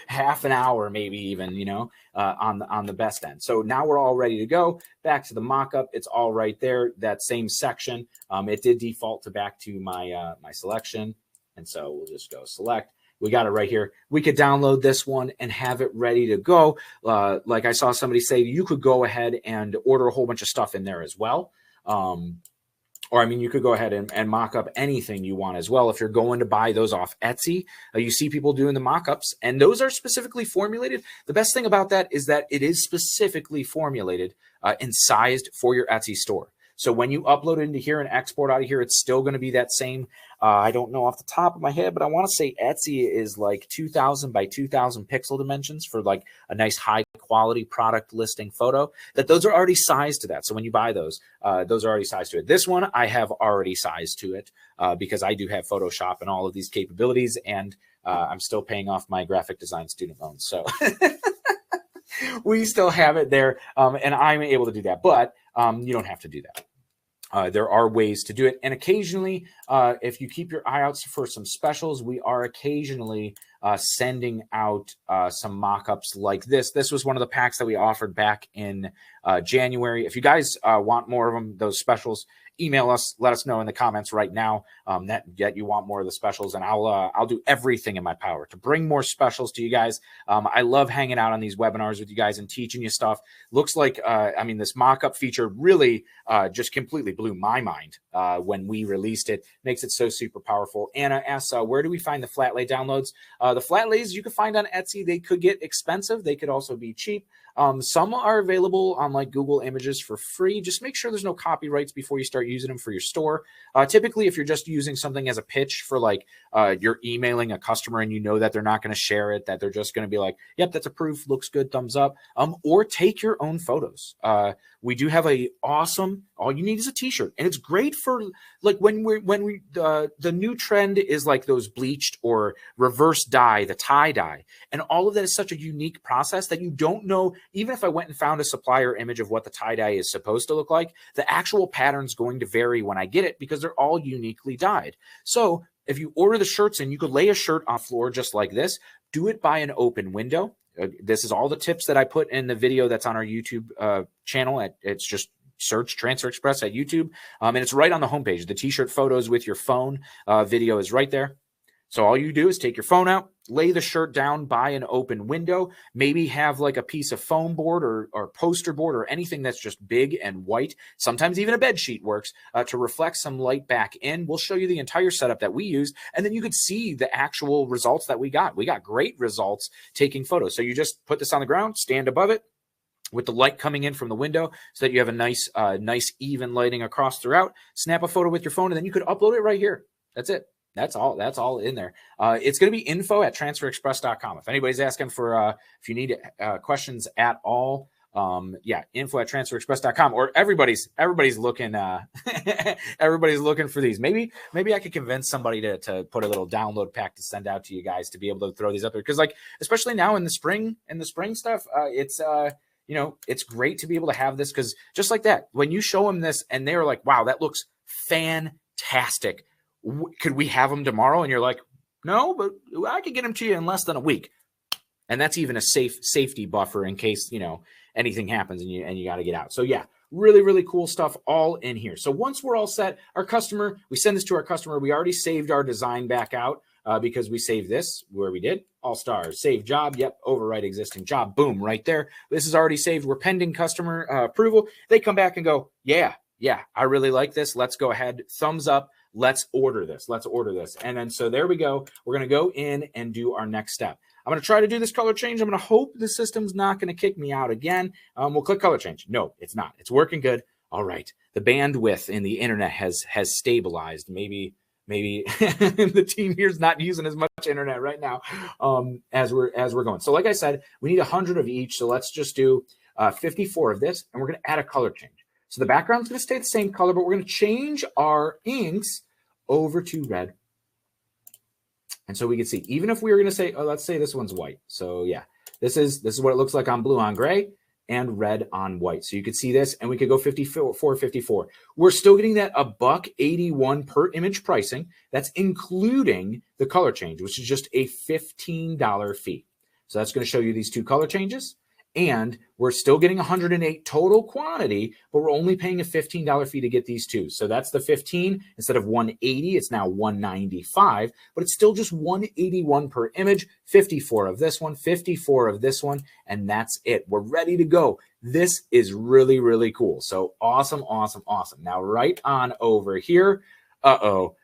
half an hour, maybe even, you know, on the best end. So now we're all ready to go. Back to the mock-up. It's all right there. That same section. It did default to back to my my selection, and so we'll just go select. We got it right here. We could download this one and have it ready to go. Like I saw somebody say, you could go ahead and order a whole bunch of stuff in there as well. Or, I mean, you could go ahead and mock up anything you want as well. If you're going to buy those off Etsy, you see people doing the mock-ups, and those are specifically formulated. The best thing about that is that it is specifically formulated and sized for your Etsy store. So when you upload it into here and export out of here, it's still going to be that same. I don't know off the top of my head, but I want to say Etsy is like 2000 by 2000 pixel dimensions for like a nice high quality product listing photo. Those are already sized to that. So when you buy those are already sized to it. This one I have already sized to it because I do have Photoshop and all of these capabilities, and I'm still paying off my graphic design student loans. So we still have it there, and I'm able to do that. But you don't have to do that. There are ways to do it. And occasionally, if you keep your eye out for some specials, we are occasionally sending out some mock-ups like this. This was one of the packs that we offered back in January. If you guys want more of them, those specials, email us, let us know in the comments right now that you want more of the specials, and I'll do everything in my power to bring more specials to you guys. I love hanging out on these webinars with you guys and teaching you stuff. Looks like, I mean, this mock-up feature really just completely blew my mind when we released it. Makes it so super powerful. Anna asks, where do we find the flat lay downloads? The flat lays you can find on Etsy. They could get expensive. They could also be cheap. Some are available on like Google Images for free. Just make sure there's no copyrights before you start using them for your store. Typically, if you're just using something as a pitch for like you're emailing a customer and you know that they're not going to share it, that they're just going to be like, yep, that's approved, looks good, thumbs up, or take your own photos. We do have a awesome, all you need is a t-shirt, and it's great for like the new trend is like those bleached or reverse dye, the tie dye, and all of that is such a unique process that you don't know. Even if I went and found a supplier image of what the tie dye is supposed to look like, the actual pattern's going to vary when I get it because they're all uniquely dyed. So if you order the shirts and you could lay a shirt on floor just like this, do it by an open window. This is all the tips that I put in the video that's on our YouTube channel. It's just search Transfer Express at YouTube. And it's right on the homepage. The t-shirt photos with your phone video is right there. So all you do is take your phone out, lay the shirt down by an open window, maybe have like a piece of foam board or poster board or anything that's just big and white. Sometimes even a bed sheet works to reflect some light back in. We'll show you the entire setup that we used, and then you could see the actual results that we got. We got great results taking photos. So you just put this on the ground, stand above it, with the light coming in from the window so that you have a nice, nice even lighting across throughout. Snap a photo with your phone, and then you could upload it right here. That's it. That's all in there. It's going to be info@transferexpress.com. If anybody's asking for, if you need questions at all, yeah, info@transferexpress.com. Or everybody's looking, everybody's looking for these. Maybe I could convince somebody to put a little download pack to send out to you guys to be able to throw these up there. Because like, especially now in the spring stuff, it's you know, it's great to be able to have this, because just like that, when you show them this and they're like, wow, that looks fantastic. Could we have them tomorrow? And you're like, no, but I could get them to you in less than a week. And that's even a safety buffer in case, you know, anything happens and you got to get out. So yeah, really, really cool stuff all in here. So once we're all set, we send this to our customer. We already saved our design back out because we saved this where we did all stars, save job. Yep. Overwrite existing job. Boom. Right there. This is already saved. We're pending customer approval. They come back and go, yeah, I really like this. Let's go ahead. Thumbs up. Let's order this. And then, so there we go. We're going to go in and do our next step. I'm going to try to do this color change. I'm going to hope the system's not going to kick me out again. We'll click color change. No, it's not. It's working good. All right. The bandwidth in the internet has stabilized. Maybe the team here is not using as much internet right now as we're going. So like I said, we need 100 of each. So let's just do 54 of this, and we're going to add a color change. So the background's going to stay the same color, but we're going to change our inks over to red. And so we can see, even if we were going to say, oh, let's say this one's white. So yeah, this is what it looks like on blue on gray and red on white. So you could see this, and we could go 54. We're still getting that $1.81 per image pricing. That's including the color change, which is just a $15 fee. So that's going to show you these two color changes. And we're still getting 108 total quantity, but we're only paying a $15 fee to get these two. So that's the 15 instead of 180. It's now 195, but it's still just 181 per image. 54 of this one, 54 of this one, and that's it. We're ready to go. This is really, really cool. So awesome. Now right on over here.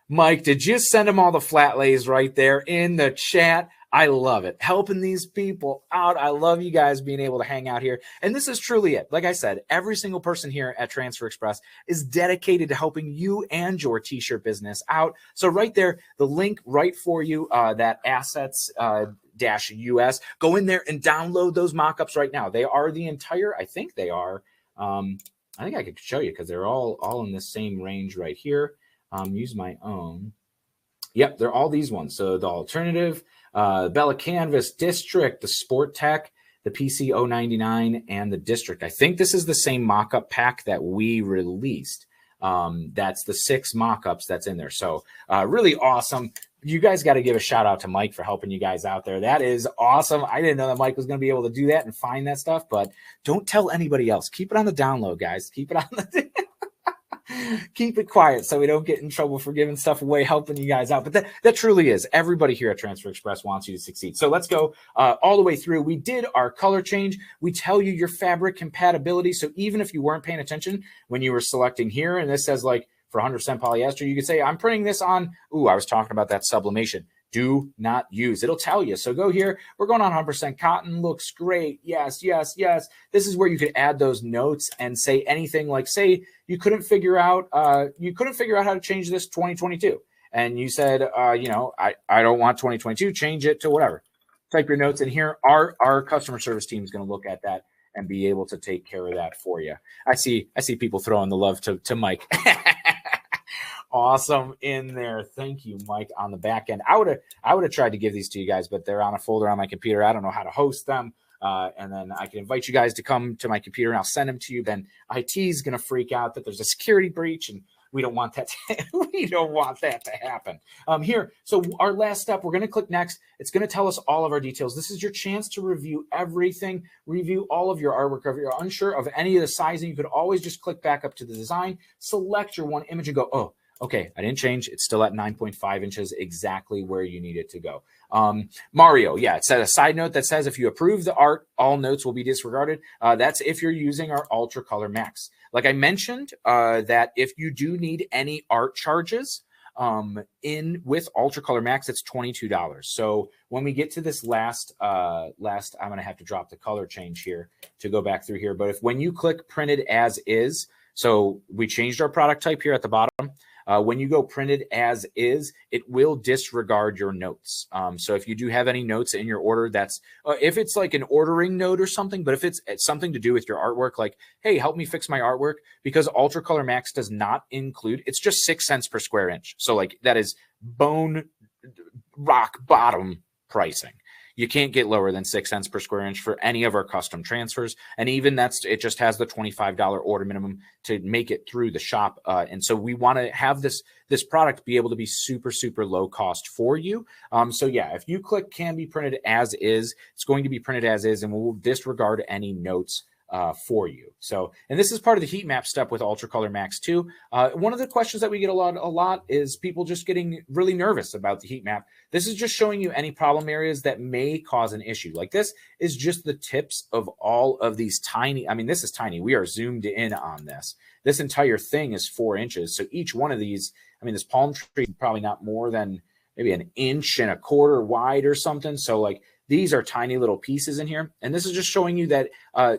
Mike, did you send them all the flat lays right there in the chat? I love it. Helping these people out. I love you guys being able to hang out here. And this is truly it. Like I said, every single person here at Transfer Express is dedicated to helping you and your t-shirt business out. So right there, the link right for you, that assets -US. Go in there and download those mock-ups right now. They are the entire, I think they are, I think I could show you because they're all in the same range right here. Use my own. Yep, they're all these ones. So the alternative, Bella Canvas, District, the Sport Tech, the PC 099, and the District. I think this is the same mock-up pack that we released. That's the 6 mock-ups that's in there. So really awesome. You guys got to give a shout out to Mike for helping you guys out there. That is awesome. I didn't know that Mike was going to be able to do that and find that stuff, but don't tell anybody else. Keep it on the download, guys. Keep it on the keep it quiet so we don't get in trouble for giving stuff away, helping you guys out. But that truly is. Everybody here at Transfer Express wants you to succeed. So let's go all the way through. We did our color change. We tell you your fabric compatibility. So even if you weren't paying attention when you were selecting here, and this says like for 100% polyester, you could say, I'm printing this on, I was talking about that sublimation. Do not use. It'll tell you. So go here. We're going on 100% cotton. Looks great. Yes. This is where you could add those notes and say anything like, say you couldn't figure out how to change this 2022, and you said, I don't want 2022. Change it to whatever. Type your notes in here. Our customer service team is going to look at that and be able to take care of that for you. I see people throwing the love to Mike. Awesome in there. Thank you, Mike, on the back end. I would have tried to give these to you guys, but they're on a folder on my computer. I don't know how to host them. And then I can invite you guys to come to my computer and I'll send them to you. Then IT is going to freak out that there's a security breach, and we don't want that to happen. Here, so our last step, we're going to click next. It's going to tell us all of our details. This is your chance to review everything, review all of your artwork. If you're unsure of any of the sizing, you could always just click back up to the design, select your one image and go, Okay, I didn't change. It's still at 9.5 inches, exactly where you need it to go. Mario, yeah, it said a side note that says if you approve the art, all notes will be disregarded. That's if you're using our Ultra Color Max. Like I mentioned, that if you do need any art charges, in with Ultra Color Max, it's $22. So when we get to this last, I'm going to have to drop the color change here to go back through here. But when you click printed as is, so we changed our product type here at the bottom. When you go printed as is, it will disregard your notes. So if you do have any notes in your order, that's if it's like an ordering note or something, but if it's something to do with your artwork, like, hey, help me fix my artwork, because Ultra Color Max does not include, it's just 6 cents per square inch. So like that is bone rock bottom pricing. You can't get lower than 6 cents per square inch for any of our custom transfers. And even it just has the $25 order minimum to make it through the shop. And so we want to have this product be able to be super, super low cost for you. So yeah, if you click can be printed as is, it's going to be printed as is, and we'll disregard any notes for you. So, and this is part of the heat map step with Ultra Color Max too. One of the questions that we get a lot is people just getting really nervous about the heat map. This is just showing you any problem areas that may cause an issue. Like this is just the tips of all of these tiny, I mean, this is tiny. We are zoomed in on this. This entire thing is 4 inches. So each one of these, I mean, this palm tree is probably not more than maybe 1.25 inches wide or something. So like, these are tiny little pieces in here. And this is just showing you that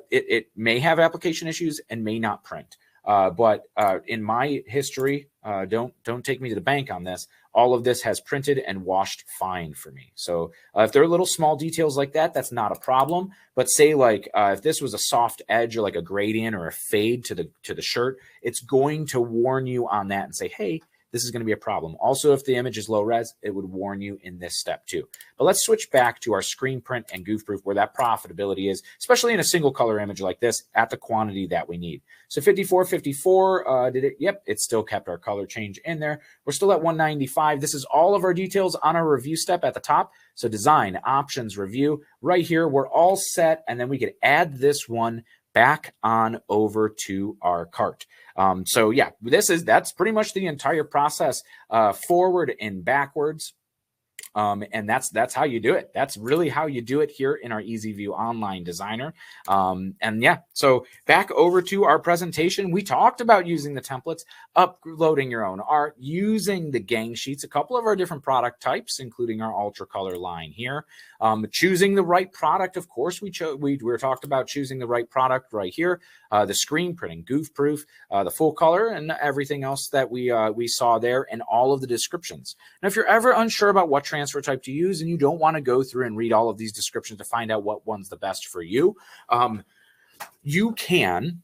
it may have application issues and may not print. But in my history, don't take me to the bank on this. All of this has printed and washed fine for me. So if there are little small details like that, that's not a problem. But say like if this was a soft edge or like a gradient or a fade to the shirt, it's going to warn you on that and say, hey, this is going to be a problem. Also, if the image is low res, it would warn you in this step too. But let's switch back to our screen print and goof proof where that profitability is, especially in a single color image like this at the quantity that we need. So 54, did it? Yep, it still kept our color change in there. We're still at 195. This is all of our details on our review step at the top. So design, options, review, right here, we're all set. And then we could add this one back on over to our cart. So yeah, that's pretty much the entire process, forward and backwards. And that's how you do it. That's really how you do it here in our EasyView Online Designer. And yeah, so back over to our presentation. We talked about using the templates, uploading your own art, using the gang sheets, a couple of our different product types, including our Ultra Color line here. Choosing the right product, of course, we were talked about choosing the right product right here. The screen printing, goof proof, the full color, and everything else that we saw there, and all of the descriptions. Now, if you're ever unsure about what transfer type to use and you don't want to go through and read all of these descriptions to find out what one's the best for you, you can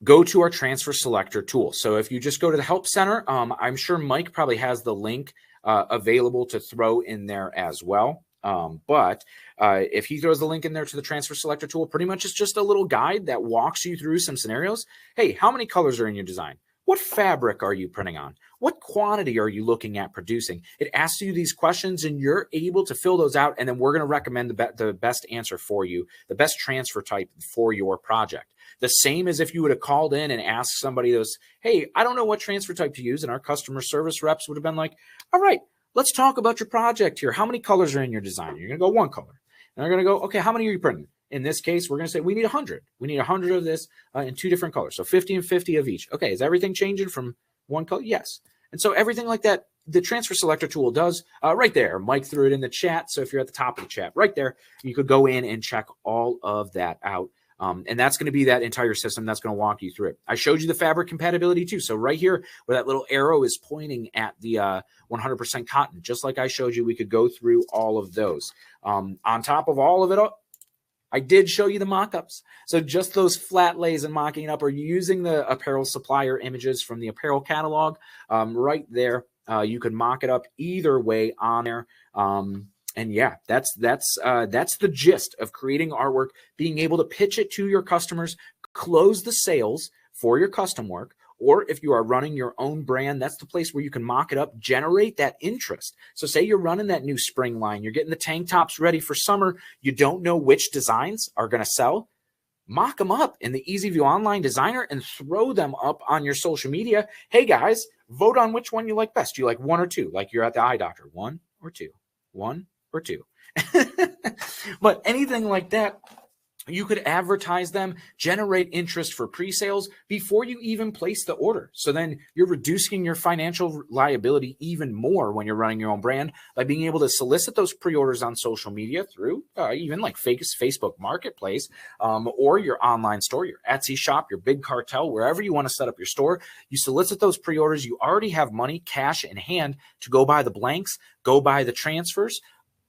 go to our transfer selector tool. So if you just go to the help center, I'm sure Mike probably has the link available to throw in there as well. But if he throws the link in there to the transfer selector tool, pretty much it's just a little guide that walks you through some scenarios. Hey, how many colors are in your design? What fabric are you printing on? What quantity are you looking at producing? It asks you these questions and you're able to fill those out. And then we're going to recommend the best answer for you, the best transfer type for your project. The same as if you would have called in and asked somebody those, hey, I don't know what transfer type to use. And our customer service reps would have been like, all right, let's talk about your project here. How many colors are in your design? You're going to go 1 color. And they're going to go, okay, how many are you printing? In this case, we're going to say we need 100. We need 100 of this in 2 different colors. So 50 and 50 of each. Okay, is everything changing from 1 color? Yes. And so everything like that, the transfer selector tool does right there. Mike threw it in the chat. So if you're at the top of the chat right there, you could go in and check all of that out. And that's going to be that entire system that's going to walk you through it. I showed you the fabric compatibility too. So right here where that little arrow is pointing at the 100% cotton, just like I showed you, we could go through all of those. On top of all of it, I did show you the mock-ups. So just those flat lays and mocking it up, or using the apparel supplier images from the apparel catalog right there. You could mock it up either way on there. And yeah, that's the gist of creating artwork, being able to pitch it to your customers, close the sales for your custom work. Or if you are running your own brand, that's the place where you can mock it up, generate that interest. So say you're running that new spring line, you're getting the tank tops ready for summer, you don't know which designs are going to sell. Mock them up in the EasyView Online Designer and throw them up on your social media. Hey guys, Vote on which one you like best. Do you like one or two? Like you're at the eye doctor, one or two, one or two. But anything like that, you could advertise them, generate interest for pre-sales before you even place the order. So then you're reducing your financial liability even more when you're running your own brand by being able to solicit those pre-orders on social media through even like Facebook Marketplace or your online store, your Etsy shop, your Big Cartel, wherever you want to set up your store. You solicit those pre-orders. You already have money, cash in hand to go buy the blanks, go buy the transfers,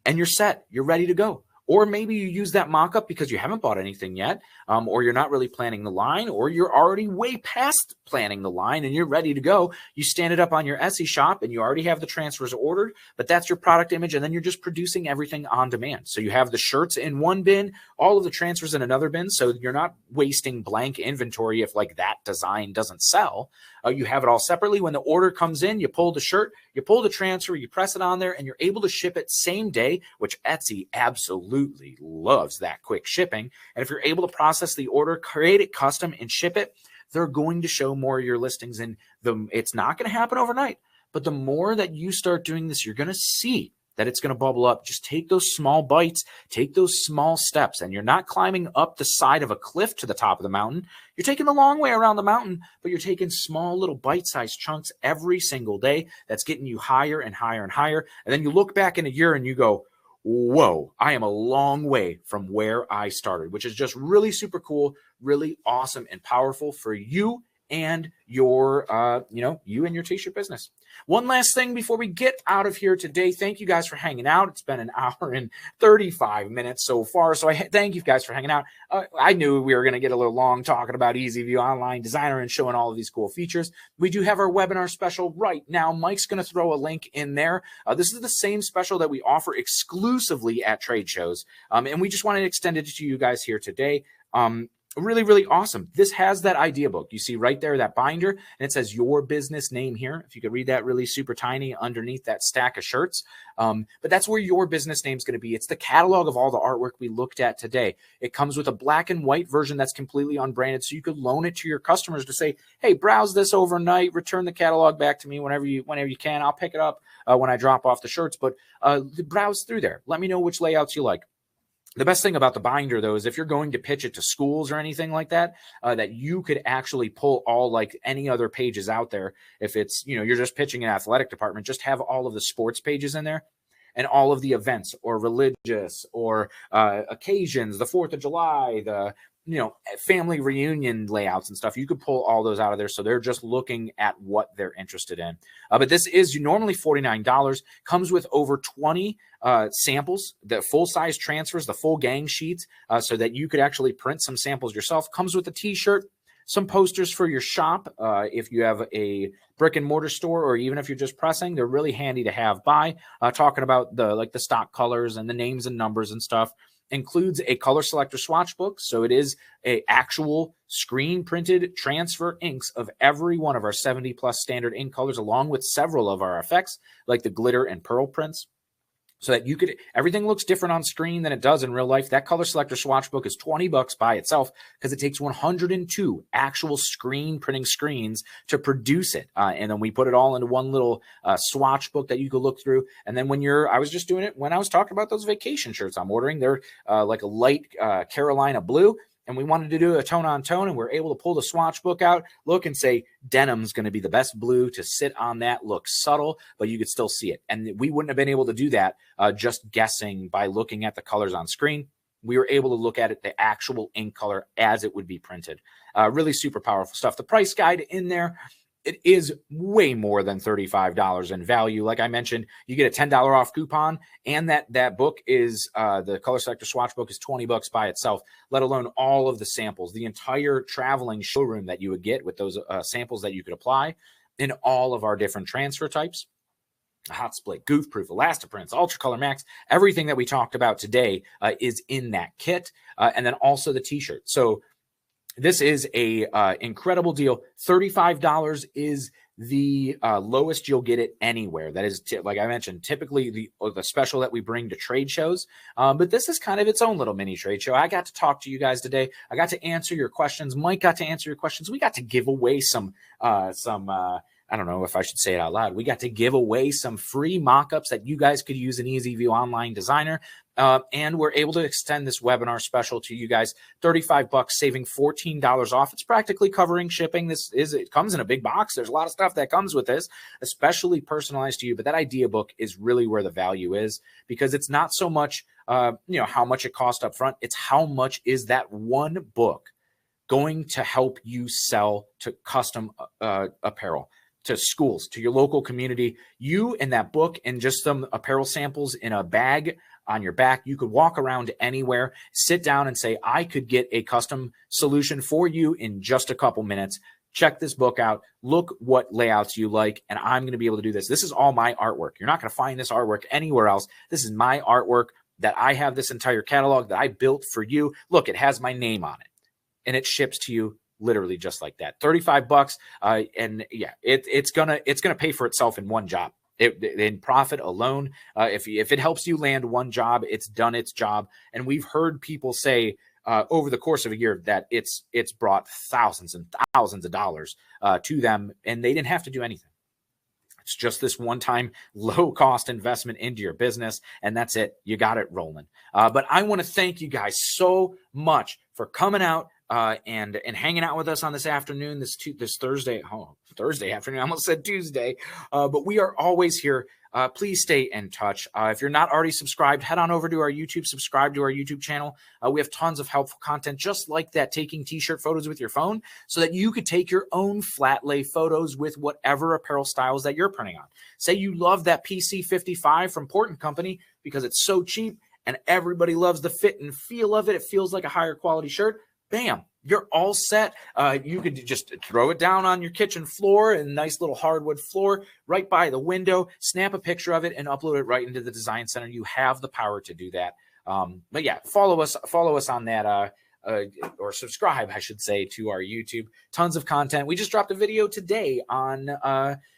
and you're set. You're ready to go. Or maybe you use that mock-up because you haven't bought anything yet, or you're not really planning the line, or you're already way past planning the line and you're ready to go. You stand it up on your Etsy shop and you already have the transfers ordered, but that's your product image, and then you're just producing everything on demand. So you have the shirts in one bin, all of the transfers in another bin, so you're not wasting blank inventory if like that design doesn't sell. You have it all separately. When the order comes in, you pull the shirt, you pull the transfer, you press it on there, and you're able to ship it same day, which Etsy absolutely loves that quick shipping. And if you're able to process the order, create it custom, and ship it, they're going to show more of your listings. And it's not going to happen overnight. But the more that you start doing this, you're going to see that it's going to bubble up. Just take those small bites, take those small steps, and you're not climbing up the side of a cliff to the top of the mountain. You're taking the long way around the mountain, but you're taking small little bite-sized chunks every single day. That's getting you higher and higher and higher. And then you look back in a year and you go, whoa, I am a long way from where I started, which is just really super cool, really awesome and powerful for you and your, you and your t-shirt business. One last thing before we get out of here today. Thank you guys for hanging out. It's been an hour and 35 minutes so far. So I thank you guys for hanging out. I knew we were going to get a little long talking about EasyView Online Designer and showing all of these cool features. We do have our webinar special right now. Mike's going to throw a link in there. This is the same special that we offer exclusively at trade shows. And we just wanted to extend it to you guys here today. Really, really awesome. This has that idea book. You see right there, that binder, and it says your business name here. If you could read that really super tiny underneath that stack of shirts. But that's where your business name is going to be. It's the catalog of all the artwork we looked at today. It comes with a black and white version that's completely unbranded. So you could loan it to your customers to say, hey, browse this overnight, return the catalog back to me whenever you can. I'll pick it up when I drop off the shirts, but browse through there. Let me know which layouts you like. The best thing about the binder, though, is if you're going to pitch it to schools or anything like that, that you could actually pull all like any other pages out there. If it's, you're just pitching an athletic department, just have all of the sports pages in there and all of the events or religious or occasions, the 4th of July, the family reunion layouts and stuff. You could pull all those out of there. So they're just looking at what they're interested in. But this is normally $49, comes with over 20 samples, the full-size transfers, the full gang sheets, so that you could actually print some samples yourself. Comes with a t-shirt, some posters for your shop. If you have a brick and mortar store, or even if you're just pressing, they're really handy to have by, talking about the stock colors and the names and numbers and stuff. Includes a color selector swatch book. So it is a actual screen printed transfer inks of every one of our 70 plus standard ink colors, along with several of our effects like the glitter and pearl prints. So that everything looks different on screen than it does in real life. That color selector swatch book is $20 by itself because it takes 102 actual screen printing screens to produce it. And then we put it all into one little swatch book that you could look through. And then I was just doing it when I was talking about those vacation shirts I'm ordering. They're like a light Carolina blue. And we wanted to do a tone on tone, and we're able to pull the swatch book out, look and say, denim's going to be the best blue to sit on that, look subtle, but you could still see it. And we wouldn't have been able to do that just guessing by looking at the colors on screen. We were able to look at it, the actual ink color as it would be printed. Really super powerful stuff. The price guide in there, it is way more than $35 in value. Like I mentioned, you get a $10 off coupon, and that book is the color selector swatch book is $20 by itself, let alone all of the samples, the entire traveling showroom that you would get with those samples that you could apply in all of our different transfer types. Hot split, goof proof, Elastiprints, Ultra Color Max, everything that we talked about today is in that kit. And then also the t-shirt. So this is a incredible deal. $35 is the lowest you'll get it anywhere. That is, like I mentioned, typically the special that we bring to trade shows. But this is kind of its own little mini trade show. I got to talk to you guys today. I got to answer your questions. Mike got to answer your questions. We got to give away some I don't know if I should say it out loud. We got to give away some free mock-ups that you guys could use in EasyView Online Designer. And we're able to extend this webinar special to you guys, $35, saving $14 off. It's practically covering shipping. It comes in a big box. There's a lot of stuff that comes with this, especially personalized to you. But that idea book is really where the value is, because it's not so much, how much it costs up front. It's how much is that one book going to help you sell to custom apparel, to schools, to your local community. You and that book and just some apparel samples in a bag on your back, you could walk around anywhere, sit down and say, I could get a custom solution for you in just a couple minutes. Check this book out. Look what layouts you like, and I'm going to be able to do this. This is all my artwork. You're not going to find this artwork anywhere else. This is my artwork that I have, this entire catalog that I built for you. Look, it has my name on it, and it ships to you literally just like that. $35. And yeah, it's gonna pay for itself in one job. In profit alone, if it helps you land one job, it's done its job. And we've heard people say over the course of a year that it's brought thousands and thousands of dollars to them, and they didn't have to do anything. It's just this one-time low-cost investment into your business, and that's it. You got it rolling. But I want to thank you guys so much for coming out and hanging out with us on this afternoon, this Thursday. Thursday afternoon. I almost said Tuesday. But we are always here. Please stay in touch. If you're not already subscribed, head on over to our YouTube, subscribe to our YouTube channel. We have tons of helpful content just like that, taking t-shirt photos with your phone so that you could take your own flat lay photos with whatever apparel styles that you're printing on. Say you love that PC55 from Portland Company because it's so cheap and everybody loves the fit and feel of it. It feels like a higher quality shirt. Bam, you're all set. You could just throw it down on your kitchen floor, a nice little hardwood floor right by the window, snap a picture of it and upload it right into the design center. You have the power to do that. But yeah, follow us on that, or subscribe, I should say, to our YouTube. Tons of content. We just dropped a video today on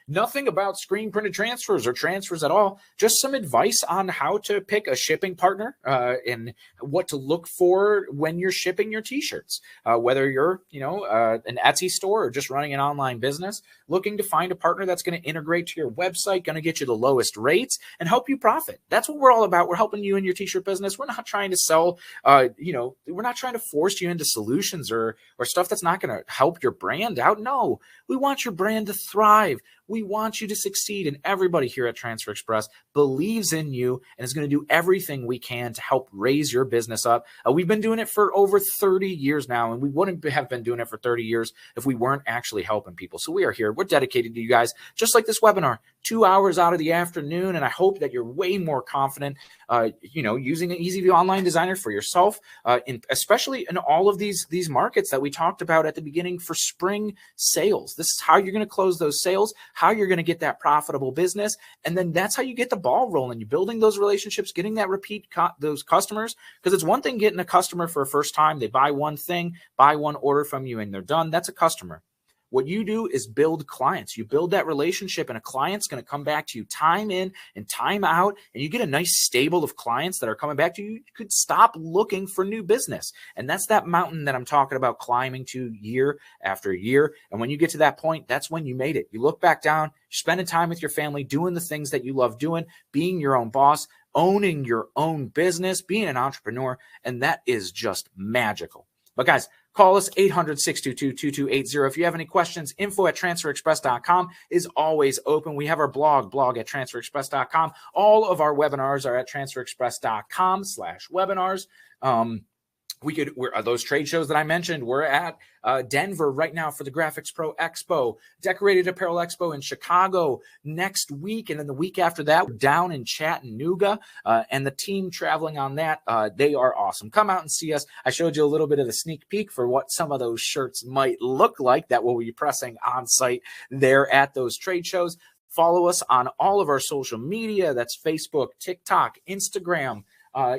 nothing about screen printed transfers or transfers at all, just some advice on how to pick a shipping partner and what to look for when you're shipping your t-shirts, whether you're an Etsy store or just running an online business, looking to find a partner that's going to integrate to your website, going to get you the lowest rates and help you profit. That's what we're all about. We're helping you in your t-shirt business. We're not trying to sell, we're not trying to force you into solutions or stuff that's not going to help your brand out. No, we want your brand to thrive. We want you to succeed, and everybody here at Transfer Express believes in you and is going to do everything we can to help raise your business up. We've been doing it for over 30 years now, and we wouldn't have been doing it for 30 years if we weren't actually helping people. So we are here. We're dedicated to you guys, just like this webinar, 2 hours out of the afternoon, and I hope that you're way more confident, using an EasyView Online Designer for yourself, especially in all of these markets that we talked about at the beginning for spring sales. This is how you're going to close those sales, how you're going to get that profitable business, and then that's how you get the ball rolling. You're building those relationships, getting that repeat those customers, because it's one thing getting a customer for a first time. They buy one thing, buy one order from you, and they're done. That's a customer. What you do is build clients. You build that relationship, and a client's going to come back to you time in and time out, and you get a nice stable of clients that are coming back to you. You could stop looking for new business. And that's that mountain that I'm talking about climbing to year after year. And when you get to that point, that's when you made it. You look back down, you're spending time with your family, doing the things that you love doing, being your own boss, owning your own business, being an entrepreneur, and that is just magical. But guys, call us 800-622-2280. If you have any questions, info@transferexpress.com is always open. We have our blog at transferexpress.com. All of our webinars are at transferexpress.com/webinars. Those trade shows that I mentioned, we're at Denver right now for the Graphics Pro Expo, Decorated Apparel Expo in Chicago next week. And then the week after that, we're down in Chattanooga, and the team traveling on that, they are awesome. Come out and see us. I showed you a little bit of the sneak peek for what some of those shirts might look like that we'll be pressing on site there at those trade shows. Follow us on all of our social media. That's Facebook, TikTok, Instagram,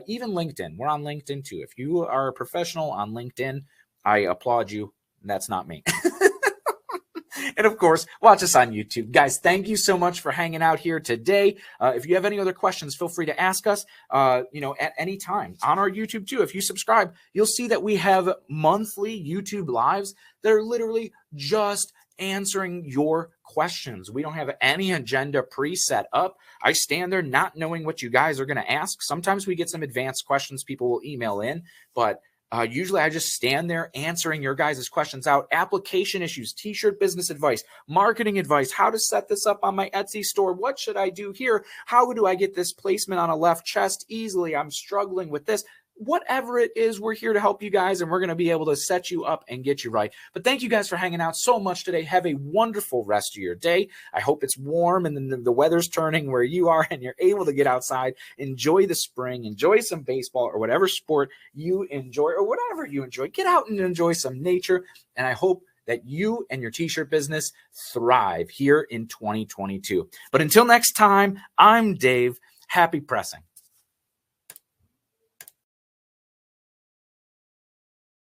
even LinkedIn. We're on LinkedIn too. If you are a professional on LinkedIn, I applaud you. That's not me. And of course, watch us on YouTube. Guys, thank you so much for hanging out here today. If you have any other questions, feel free to ask us, at any time on our YouTube too. If you subscribe, you'll see that we have monthly YouTube lives that are literally just answering your questions. We don't have any agenda preset up. I stand there not knowing what you guys are going to ask. Sometimes we get some advanced questions people will email in, but usually I just stand there answering your guys' questions out. Application issues, t-shirt business advice, marketing advice, how to set this up on my Etsy store. What should I do here? How do I get this placement on a left chest easily? I'm struggling with this. Whatever it is, we're here to help you guys, and we're going to be able to set you up and get you right. But thank you guys for hanging out so much today. Have a wonderful rest of your day. I hope it's warm and the weather's turning where you are and you're able to get outside, enjoy the spring, enjoy some baseball or whatever sport you enjoy or whatever you enjoy. Get out and enjoy some nature. And I hope that you and your t-shirt business thrive here in 2022. But until next time, I'm Dave. Happy pressing.